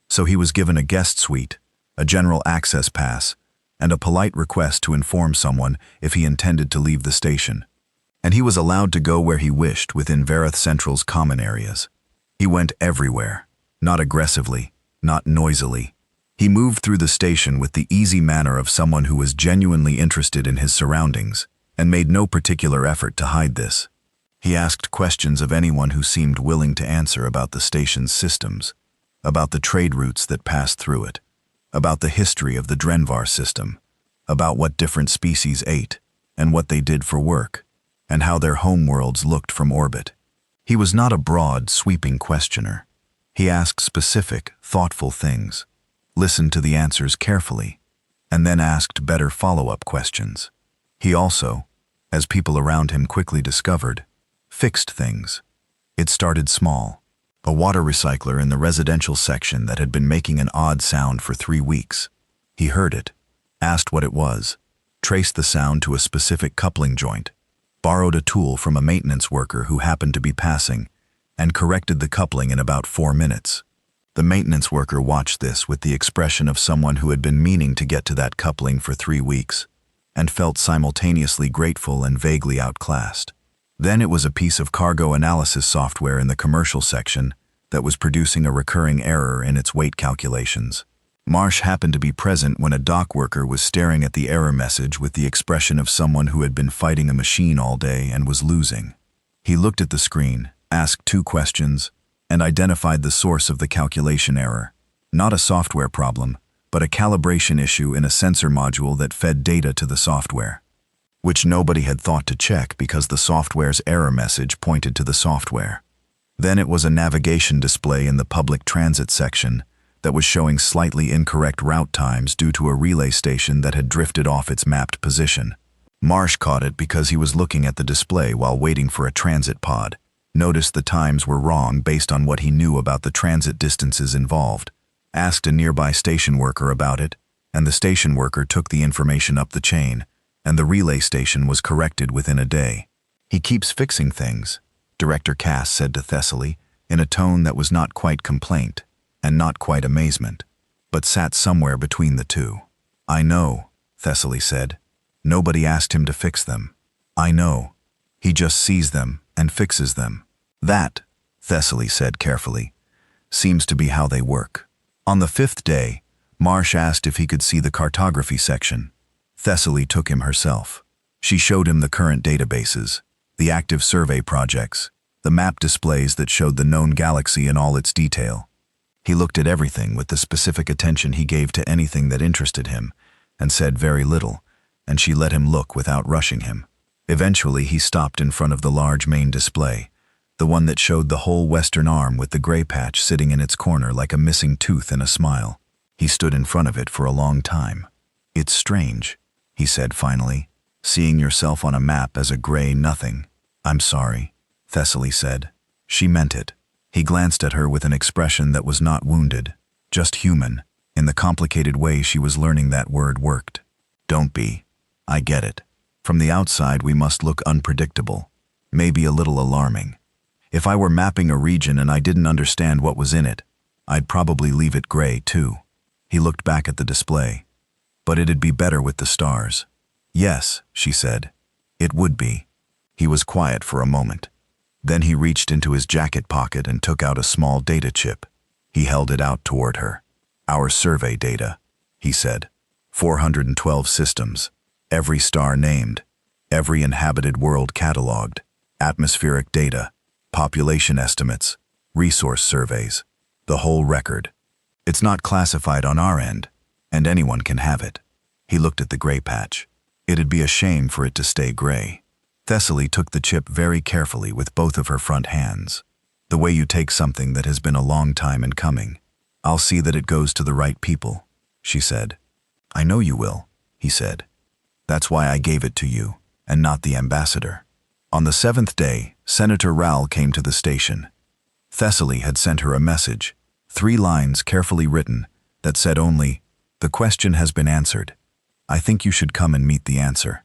A: So he was given a guest suite, a general access pass, and a polite request to inform someone if he intended to leave the station. And he was allowed to go where he wished within Vareth Central's common areas. He went everywhere, not aggressively, not noisily. He moved through the station with the easy manner of someone who was genuinely interested in his surroundings and made no particular effort to hide this. He asked questions of anyone who seemed willing to answer about the station's systems, about the trade routes that passed through it, about the history of the Drenvar system, about what different species ate and what they did for work, and how their homeworlds looked from orbit. He was not a broad, sweeping questioner. He asked specific, thoughtful things, listened to the answers carefully, and then asked better follow-up questions. He also, as people around him quickly discovered, fixed things. It started small. A water recycler in the residential section that had been making an odd sound for 3 weeks. He heard it, asked what it was, traced the sound to a specific coupling joint, borrowed a tool from a maintenance worker who happened to be passing, and corrected the coupling in about 4 minutes. The maintenance worker watched this with the expression of someone who had been meaning to get to that coupling for 3 weeks, and felt simultaneously grateful and vaguely outclassed. Then it was a piece of cargo analysis software in the commercial section that was producing a recurring error in its weight calculations. Marsh happened to be present when a dock worker was staring at the error message with the expression of someone who had been fighting a machine all day and was losing. He looked at the screen, asked 2 questions, and identified the source of the calculation error. Not a software problem, but a calibration issue in a sensor module that fed data to the software, which nobody had thought to check because the software's error message pointed to the software. Then it was a navigation display in the public transit section that was showing slightly incorrect route times due to a relay station that had drifted off its mapped position. Marsh caught it because he was looking at the display while waiting for a transit pod, noticed the times were wrong based on what he knew about the transit distances involved, asked a nearby station worker about it, and the station worker took the information up the chain, and the relay station was corrected within a day. He keeps fixing things, Director Cass said to Thessaly, in a tone that was not quite complaint, and not quite amazement, but sat somewhere between the two. I know, Thessaly said. Nobody asked him to fix them. I know. He just sees them and fixes them. That, Thessaly said carefully, seems to be how they work. On the 5th day, Marsh asked if he could see the cartography section. Thessaly took him herself. She showed him the current databases, the active survey projects, the map displays that showed the known galaxy in all its detail. He looked at everything with the specific attention he gave to anything that interested him, and said very little, and she let him look without rushing him. Eventually he stopped in front of the large main display, the one that showed the whole western arm with the gray patch sitting in its corner like a missing tooth in a smile. He stood in front of it for a long time. It's strange, he said finally, seeing yourself on a map as a gray nothing. I'm sorry, Thessaly said. She meant it. He glanced at her with an expression that was not wounded, just human, in the complicated way she was learning that word worked. Don't be. I get it. From the outside we must look unpredictable, maybe a little alarming. If I were mapping a region and I didn't understand what was in it, I'd probably leave it gray too. He looked back at the display. But it'd be better with the stars. Yes, she said. It would be. He was quiet for a moment. Then he reached into his jacket pocket and took out a small data chip. He held it out toward her. Our survey data, he said. 412 systems, every star named, every inhabited world cataloged, atmospheric data, population estimates, resource surveys, the whole record. It's not classified on our end, and anyone can have it. He looked at the gray patch. It'd be a shame for it to stay gray. Thessaly took the chip very carefully with both of her front hands. The way you take something that has been a long time in coming. I'll see that it goes to the right people, she said. I know you will, he said. That's why I gave it to you, and not the ambassador. On the 7th day, Senator Raoul came to the station. Thessaly had sent her a message, 3 lines carefully written, that said only, "The question has been answered. I think you should come and meet the answer."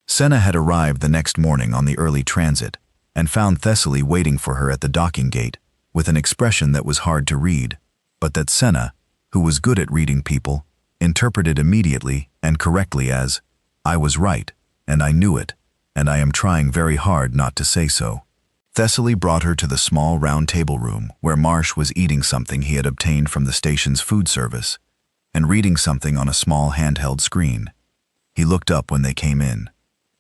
A: Senna had arrived the next morning on the early transit and found Thessaly waiting for her at the docking gate with an expression that was hard to read, but that Senna, who was good at reading people, interpreted immediately and correctly as, "I was right, and I knew it, and I am trying very hard not to say so." Thessaly brought her to the small round table room where Marsh was eating something he had obtained from the station's food service and reading something on a small handheld screen. He looked up when they came in.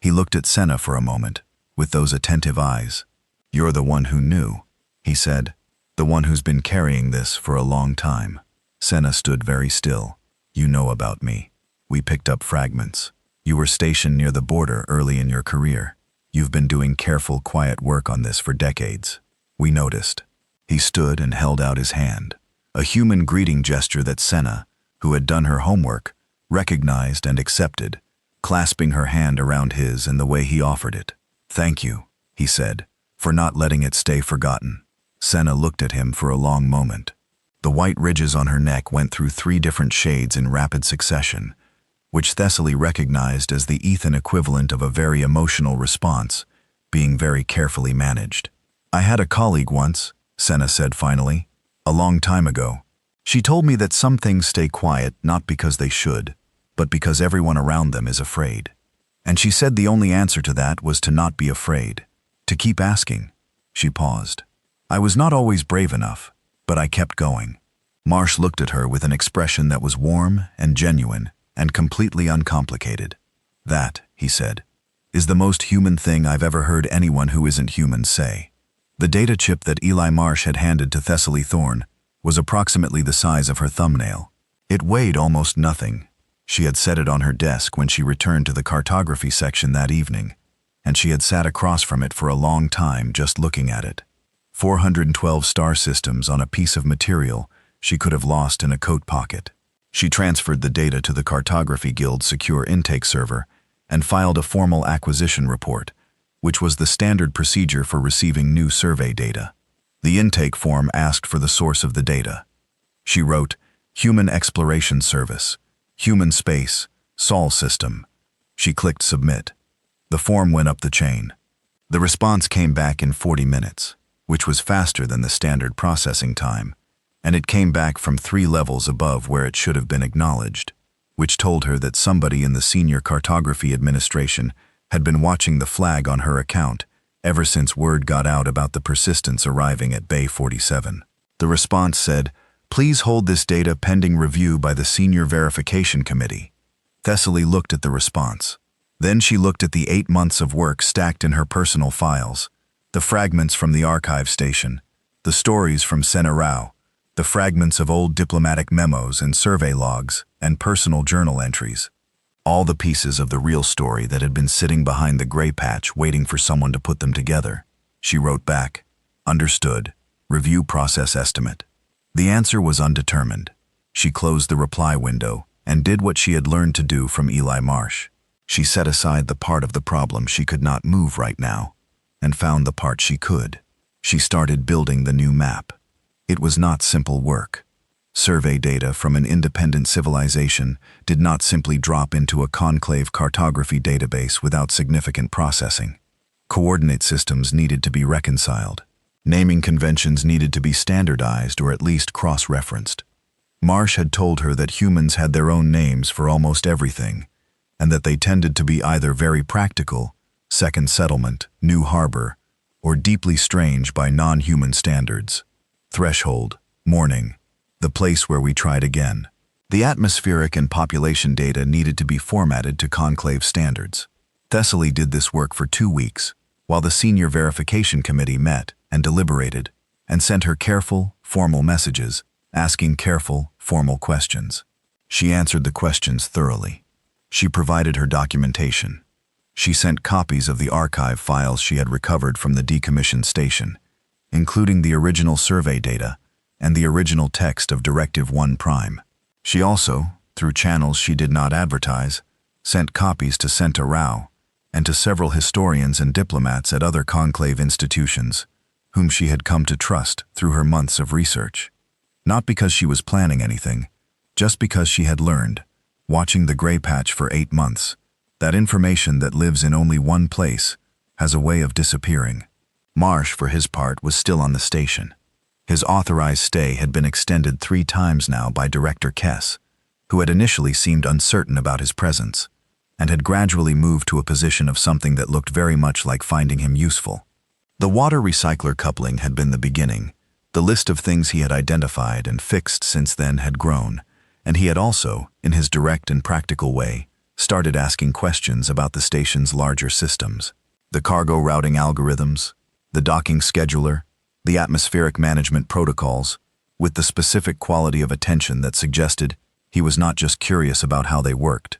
A: He looked at Senna for a moment, with those attentive eyes. "You're the one who knew," he said, "the one who's been carrying this for a long time." Senna stood very still. "You know about me. We picked up fragments. You were stationed near the border early in your career. You've been doing careful, quiet work on this for decades. We noticed." He stood and held out his hand, a human greeting gesture that Senna, who had done her homework, recognized and accepted, clasping her hand around his in the way he offered it. "Thank you," he said, "for not letting it stay forgotten." Senna looked at him for a long moment. The white ridges on her neck went through 3 different shades in rapid succession, which Thessaly recognized as the Ethan equivalent of a very emotional response, being very carefully managed. "I had a colleague once," Senna said finally, "a long time ago. She told me that some things stay quiet not because they should, but because everyone around them is afraid. And she said the only answer to that was to not be afraid, to keep asking." She paused. "I was not always brave enough, but I kept going." Marsh looked at her with an expression that was warm and genuine and completely uncomplicated. "That," he said, "is the most human thing I've ever heard anyone who isn't human say." The data chip that Eli Marsh had handed to Thessaly Thorne was approximately the size of her thumbnail. It weighed almost nothing. She had set it on her desk when she returned to the cartography section that evening, and she had sat across from it for a long time just looking at it. 412 star systems on a piece of material she could have lost in a coat pocket. She transferred the data to the Cartography Guild's secure intake server and filed a formal acquisition report, which was the standard procedure for receiving new survey data. The intake form asked for the source of the data. She wrote, "Human Exploration Service, Human Space, Sol System." She clicked Submit. The form went up the chain. The response came back in 40 minutes, which was faster than the standard processing time, and it came back from 3 levels above where it should have been acknowledged, which told her that somebody in the Senior Cartography Administration had been watching the flag on her account ever since word got out about the persistence arriving at Bay 47. The response said, "Please hold this data pending review by the Senior Verification Committee." Thessaly looked at the response. Then she looked at the 8 months of work stacked in her personal files, the fragments from the archive station, the stories from Senna Rao, the fragments of old diplomatic memos and survey logs and personal journal entries. All the pieces of the real story that had been sitting behind the gray patch waiting for someone to put them together. She wrote back, "Understood. Review process estimate." The answer was undetermined. She closed the reply window and did what she had learned to do from Eli Marsh. She set aside the part of the problem she could not move right now and found the part she could. She started building the new map. It was not simple work. Survey data from an independent civilization did not simply drop into a conclave cartography database without significant processing. Coordinate systems needed to be reconciled. Naming conventions needed to be standardized or at least cross-referenced. Marsh had told her that humans had their own names for almost everything, and that they tended to be either very practical, second settlement, new harbor, or deeply strange by non-human standards. Threshold, morning, the place where we tried again. The atmospheric and population data needed to be formatted to conclave standards. Thessaly did this work for 2 weeks, while the Senior Verification Committee met and deliberated, and sent her careful, formal messages, asking careful, formal questions. She answered the questions thoroughly. She provided her documentation. She sent copies of the archive files she had recovered from the decommissioned station, including the original survey data and the original text of Directive 1 Prime. She also, through channels she did not advertise, sent copies to Senta Rao and to several historians and diplomats at other conclave institutions, whom she had come to trust through her months of research. Not because she was planning anything, just because she had learned, watching the gray patch for 8 months, that information that lives in only one place has a way of disappearing. Marsh, for his part, was still on the station. His authorized stay had been extended 3 times now by Director Kess, who had initially seemed uncertain about his presence, and had gradually moved to a position of something that looked very much like finding him useful. The water recycler coupling had been the beginning. The list of things he had identified and fixed since then had grown, and he had also, in his direct and practical way, started asking questions about the station's larger systems. The cargo routing algorithms, the docking scheduler, the atmospheric management protocols, with the specific quality of attention that suggested he was not just curious about how they worked,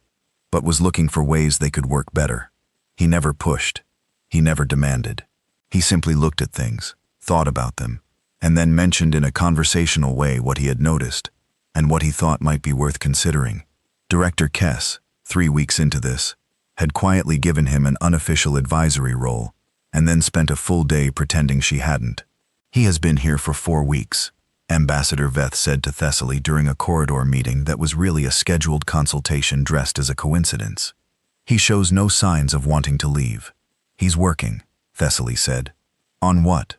A: but was looking for ways they could work better. He never pushed. He never demanded. He simply looked at things, thought about them, and then mentioned in a conversational way what he had noticed and what he thought might be worth considering. Director Kess, 3 weeks into this, had quietly given him an unofficial advisory role and then spent a full day pretending she hadn't. "He has been here for 4 weeks, Ambassador Veth said to Thessaly during a corridor meeting that was really a scheduled consultation dressed as a coincidence. "He shows no signs of wanting to leave. He's working," Thessaly said. "On what?"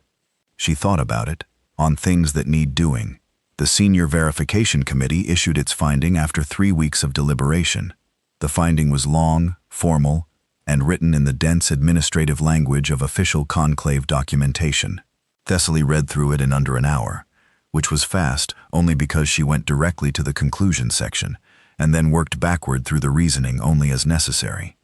A: She thought about it. "On things that need doing." The Senior Verification Committee issued its finding after 3 weeks of deliberation. The finding was long, formal, and written in the dense administrative language of official conclave documentation. Thessaly read through it in under an hour, which was fast only because she went directly to the conclusion section and then worked backward through the reasoning only as necessary.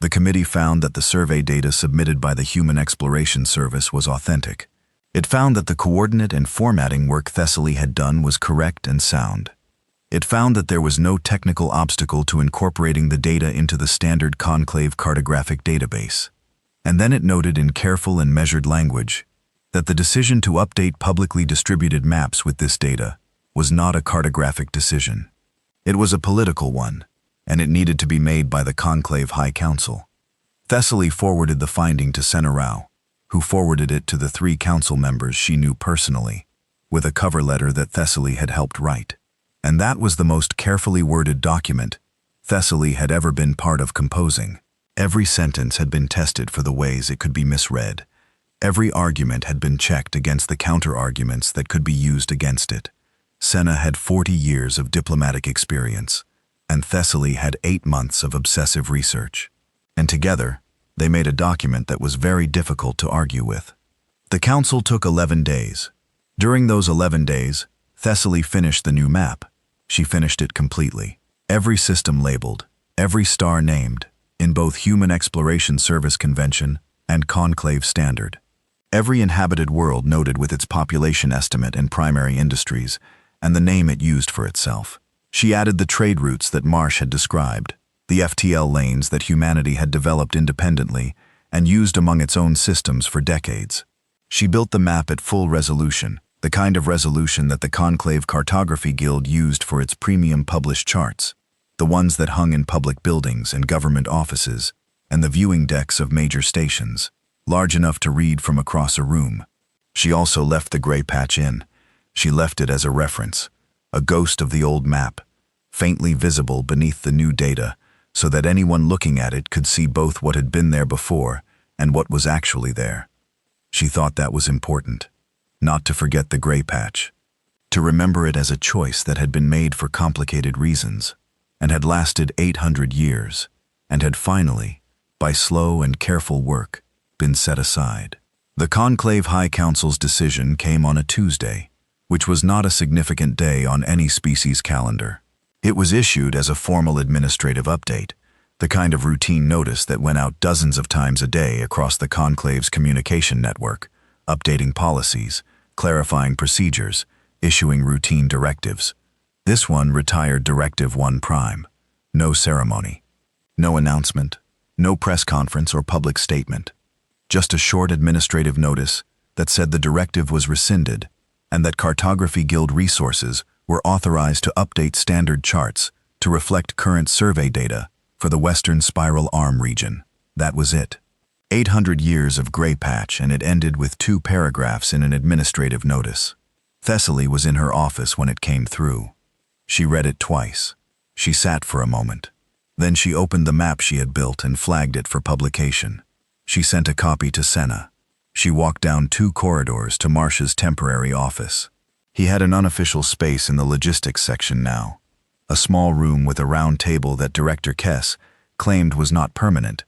A: The committee found that the survey data submitted by the Human Exploration Service was authentic. It found that the coordinate and formatting work Thessaly had done was correct and sound. It found that there was no technical obstacle to incorporating the data into the standard conclave cartographic database. And then it noted in careful and measured language that the decision to update publicly distributed maps with this data was not a cartographic decision. It was a political one, and it needed to be made by the Conclave High Council. Thessaly forwarded the finding to Senta Rao, who forwarded it to the 3 council members she knew personally, with a cover letter that Thessaly had helped write. And that was the most carefully worded document Thessaly had ever been part of composing. Every sentence had been tested for the ways it could be misread. Every argument had been checked against the counter-arguments that could be used against it. Senna had 40 years of diplomatic experience, and Thessaly had 8 months of obsessive research. And together, they made a document that was very difficult to argue with. The council took 11 days. During those 11 days, Thessaly finished the new map. She finished it completely. Every system labeled, every star named, in both Human Exploration Service Convention and Conclave Standard. Every inhabited world noted with its population estimate and primary industries, and the name it used for itself. She added the trade routes that Marsh had described, the FTL lanes that humanity had developed independently and used among its own systems for decades. She built the map at full resolution, the kind of resolution that the Conclave Cartography Guild used for its premium published charts, the ones that hung in public buildings and government offices, and the viewing decks of major stations, large enough to read from across a room. She also left the gray patch in. She left it as a reference, a ghost of the old map, faintly visible beneath the new data, so that anyone looking at it could see both what had been there before and what was actually there. She thought that was important, not to forget the gray patch, to remember it as a choice that had been made for complicated reasons, and had lasted 800 years, and had finally, by slow and careful work, been set aside. The Conclave High Council's decision came on a Tuesday, which was not a significant day on any species calendar. It was issued as a formal administrative update, the kind of routine notice that went out dozens of times a day across the Conclave's communication network, updating policies, clarifying procedures, issuing routine directives. This one retired Directive 1 Prime. No ceremony. No announcement. No press conference or public statement. Just a short administrative notice that said the directive was rescinded and that Cartography Guild resources were authorized to update standard charts to reflect current survey data for the Western Spiral Arm region. That was it. 800 years of gray patch, and it ended with 2 paragraphs in an administrative notice. Thessaly was in her office when it came through. She read it twice. She sat for a moment. Then she opened the map she had built and flagged it for publication. She sent a copy to Senna. She walked down 2 corridors to Marsh's temporary office. He had an unofficial space in the logistics section now. A small room with a round table that Director Kess claimed was not permanent,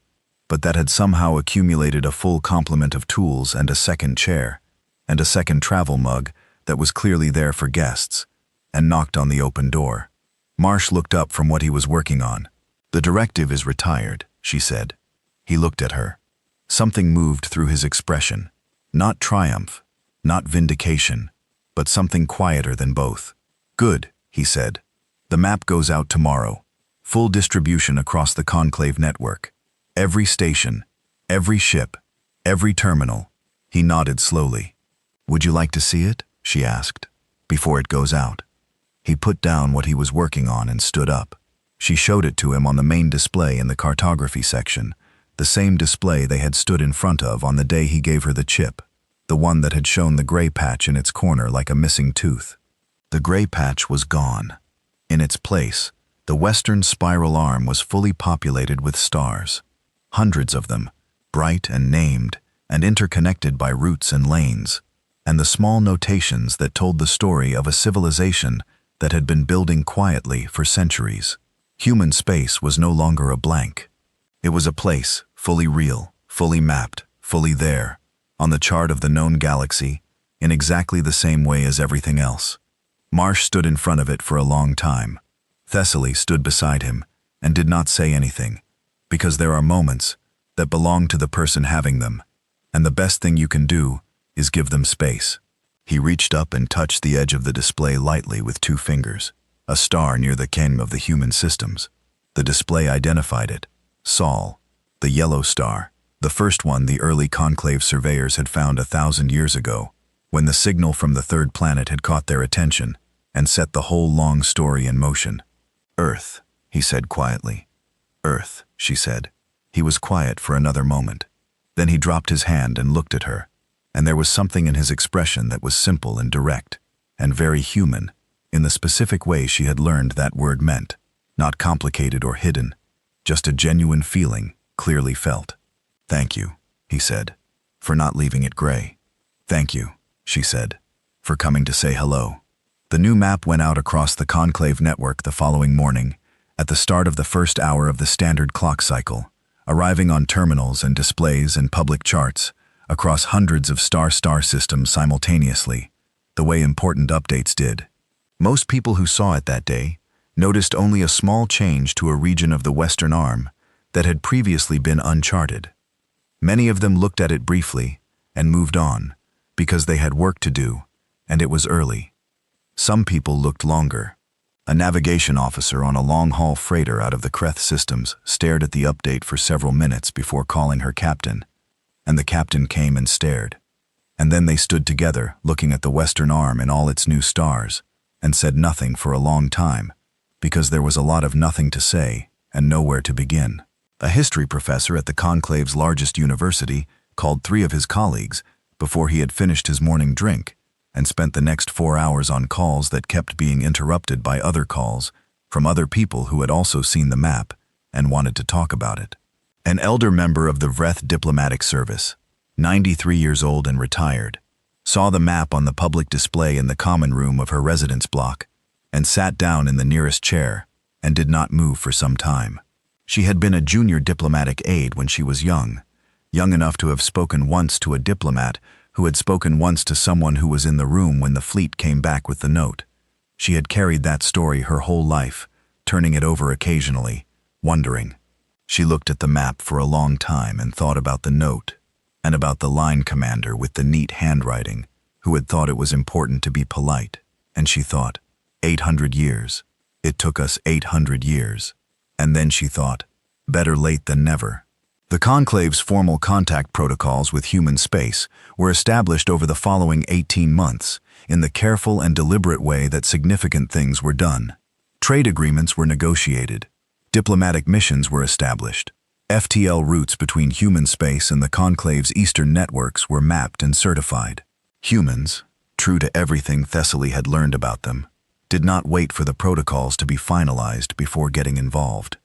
A: but that had somehow accumulated a full complement of tools and a second chair, and a second travel mug that was clearly there for guests, and knocked on the open door. Marsh looked up from what he was working on. "The directive is retired," she said. He looked at her. Something moved through his expression. Not triumph, not vindication, but something quieter than both. "Good," he said. "The map goes out tomorrow. Full distribution across the Conclave network. Every station, every ship, every terminal." He nodded slowly. "Would you like to see it?" she asked. "Before it goes out." He put down what he was working on and stood up. She showed it to him on the main display in the cartography section, the same display they had stood in front of on the day he gave her the chip, the one that had shown the gray patch in its corner like a missing tooth. The gray patch was gone. In its place, the Western Spiral Arm was fully populated with stars. Hundreds of them, bright and named, and interconnected by routes and lanes, and the small notations that told the story of a civilization that had been building quietly for centuries. Human space was no longer a blank. It was a place, fully real, fully mapped, fully there, on the chart of the known galaxy, in exactly the same way as everything else. Marsh stood in front of it for a long time. Thessaly stood beside him and did not say anything, because there are moments that belong to the person having them, and the best thing you can do is give them space. He reached up and touched the edge of the display lightly with 2 fingers, a star near the king of the human systems. The display identified it. Sol, the yellow star, the first one the early conclave surveyors had found 1,000 years ago, when the signal from the 3rd planet had caught their attention and set the whole long story in motion. "Earth," he said quietly. "Earth," she said. He was quiet for another moment. Then he dropped his hand and looked at her, and there was something in his expression that was simple and direct, and very human, in the specific way she had learned that word meant, not complicated or hidden, just a genuine feeling, clearly felt. "Thank you," he said, "for not leaving it gray." "Thank you," she said, "for coming to say hello." The new map went out across the Conclave network the following morning, at the start of the first hour of the standard clock cycle, arriving on terminals and displays and public charts, across hundreds of star-star systems simultaneously, the way important updates did. Most people who saw it that day noticed only a small change to a region of the Western Arm that had previously been uncharted. Many of them looked at it briefly and moved on, because they had work to do, and it was early. Some people looked longer. A navigation officer on a long-haul freighter out of the Kreth systems stared at the update for several minutes before calling her captain, and the captain came and stared. And then they stood together, looking at the Western Arm and all its new stars, and said nothing for a long time, because there was a lot of nothing to say and nowhere to begin. A history professor at the Conclave's largest university called 3 of his colleagues before he had finished his morning drink, and spent the next 4 hours on calls that kept being interrupted by other calls from other people who had also seen the map and wanted to talk about it. An elder member of the Vreth Diplomatic Service, 93 years old and retired, saw the map on the public display in the common room of her residence block, and sat down in the nearest chair and did not move for some time. She had been a junior diplomatic aide when she was young enough to have spoken once to a diplomat who had spoken once to someone who was in the room when the fleet came back with the note. She had carried that story her whole life, turning it over occasionally, wondering. She looked at the map for a long time and thought about the note, and about the line commander with the neat handwriting, who had thought it was important to be polite, and she thought, 800 years. It took us 800 years. And then she thought, better late than never. The Conclave's formal contact protocols with human space were established over the following 18 months in the careful and deliberate way that significant things were done. Trade agreements were negotiated. Diplomatic missions were established. FTL routes between human space and the Conclave's eastern networks were mapped and certified. Humans, true to everything Thessaly had learned about them, did not wait for the protocols to be finalized before getting involved.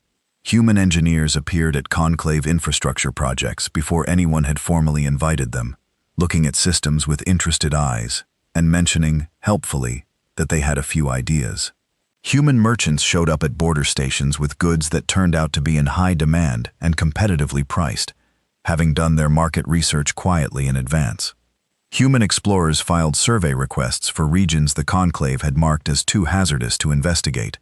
A: Human engineers appeared at Conclave infrastructure projects before anyone had formally invited them, looking at systems with interested eyes and mentioning, helpfully, that they had a few ideas. Human merchants showed up at border stations with goods that turned out to be in high demand and competitively priced, having done their market research quietly in advance. Human explorers filed survey requests for regions the Conclave had marked as too hazardous to investigate,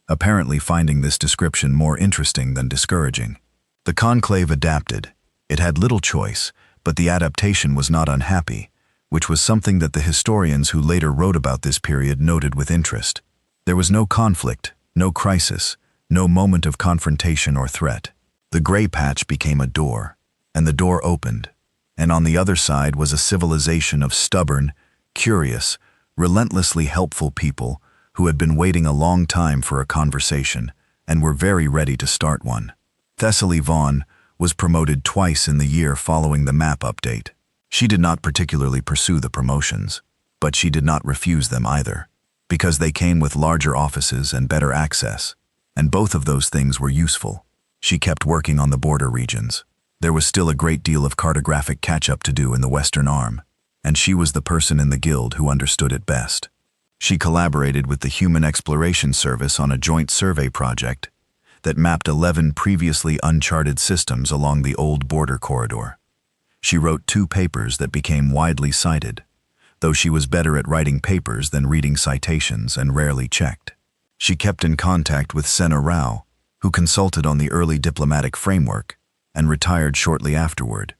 A: apparently finding this description more interesting than discouraging. The Conclave adapted. It had little choice, but the adaptation was not unhappy, which was something that the historians who later wrote about this period noted with interest. There was no conflict, no crisis, no moment of confrontation or threat. The gray patch became a door, and the door opened, and on the other side was a civilization of stubborn, curious, relentlessly helpful people who had been waiting a long time for a conversation and were very ready to start one. Thessaly Vaughn was promoted twice in the year following the map update. She did not particularly pursue the promotions, but she did not refuse them either, because they came with larger offices and better access, and both of those things were useful. She kept working on the border regions. There was still a great deal of cartographic catch-up to do in the Western Arm, and she was the person in the guild who understood it best. She collaborated with the Human Exploration Service on a joint survey project that mapped 11 previously uncharted systems along the old border corridor. She wrote 2 papers that became widely cited, though she was better at writing papers than reading citations and rarely checked. She kept in contact with Sena Rao, who consulted on the early diplomatic framework and retired shortly afterward,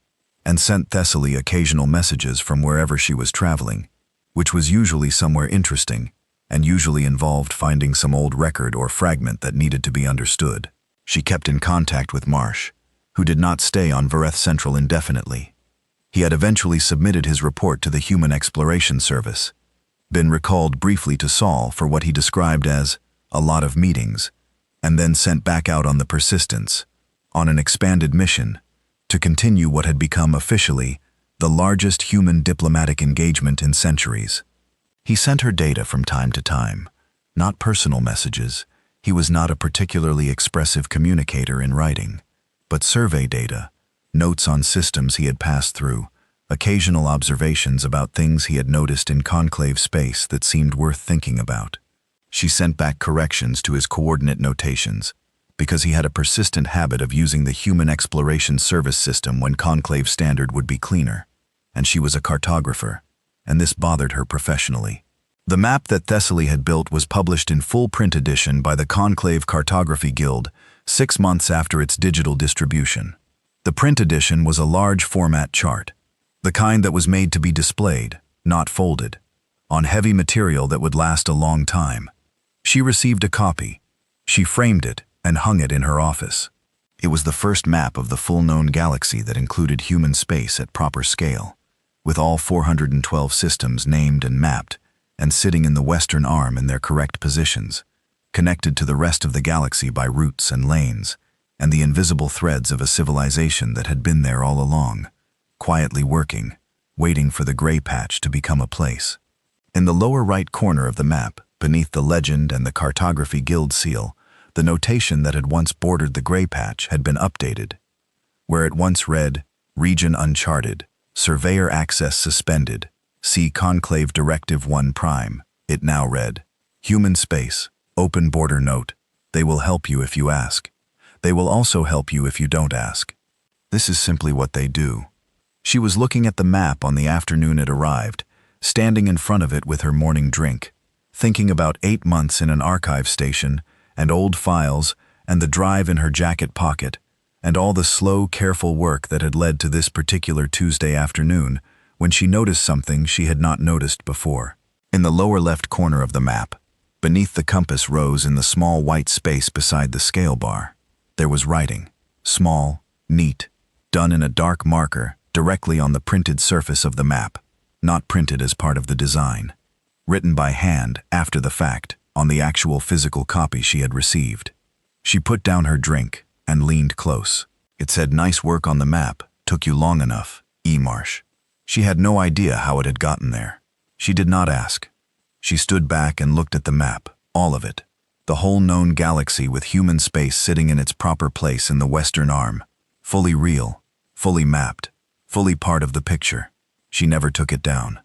A: and sent Thessaly occasional messages from wherever she was traveling, which was usually somewhere interesting and usually involved finding some old record or fragment that needed to be understood. She kept in contact with Marsh, who did not stay on Vareth Central indefinitely. He had eventually submitted his report to the Human Exploration Service, been recalled briefly to Saul for what he described as a lot of meetings, and then sent back out on the Persistence, on an expanded mission, to continue what had become officially the largest human diplomatic engagement in centuries. He sent her data from time to time, not personal messages. He was not a particularly expressive communicator in writing, but survey data, notes on systems he had passed through, occasional observations about things he had noticed in conclave space that seemed worth thinking about. She sent back corrections to his coordinate notations, because he had a persistent habit of using the Human Exploration Service system when conclave standard would be cleaner, and she was a cartographer, and this bothered her professionally. The map that Thessaly had built was published in full print edition by the Conclave Cartography Guild 6 months after its digital distribution. The print edition was a large format chart, the kind that was made to be displayed, not folded, on heavy material that would last a long time. She received a copy. She framed it and hung it in her office. It was the first map of the full-known galaxy that included human space at proper scale, with all 412 systems named and mapped, and sitting in the western arm in their correct positions, connected to the rest of the galaxy by routes and lanes, and the invisible threads of a civilization that had been there all along, quietly working, waiting for the gray patch to become a place. In the lower right corner of the map, beneath the legend and the Cartography Guild seal, the notation that had once bordered the gray patch had been updated. Where it once read, Region Uncharted, Surveyor Access Suspended, see Conclave Directive 1 Prime, it now read, Human Space, Open Border Note, they will help you if you ask. They will also help you if you don't ask. This is simply what they do. She was looking at the map on the afternoon it arrived, standing in front of it with her morning drink, thinking about 8 months in an archive station, and old files, and the drive in her jacket pocket, and all the slow, careful work that had led to this particular Tuesday afternoon, when she noticed something she had not noticed before. In the lower left corner of the map, Beneath the compass rose in the small white space beside the scale bar. There was writing, small, neat, done in a dark marker directly on the printed surface of the map, not printed as part of the design. Written by hand, after the fact, on the actual physical copy she had received. She put down her drink and leaned close. It said, "Nice work on the map. Took you long enough, E. Marsh." She had no idea how it had gotten there. She did not ask. She stood back and looked at the map, all of it. The whole known galaxy with human space sitting in its proper place in the western arm. Fully real, fully mapped, fully part of the picture. She never took it down.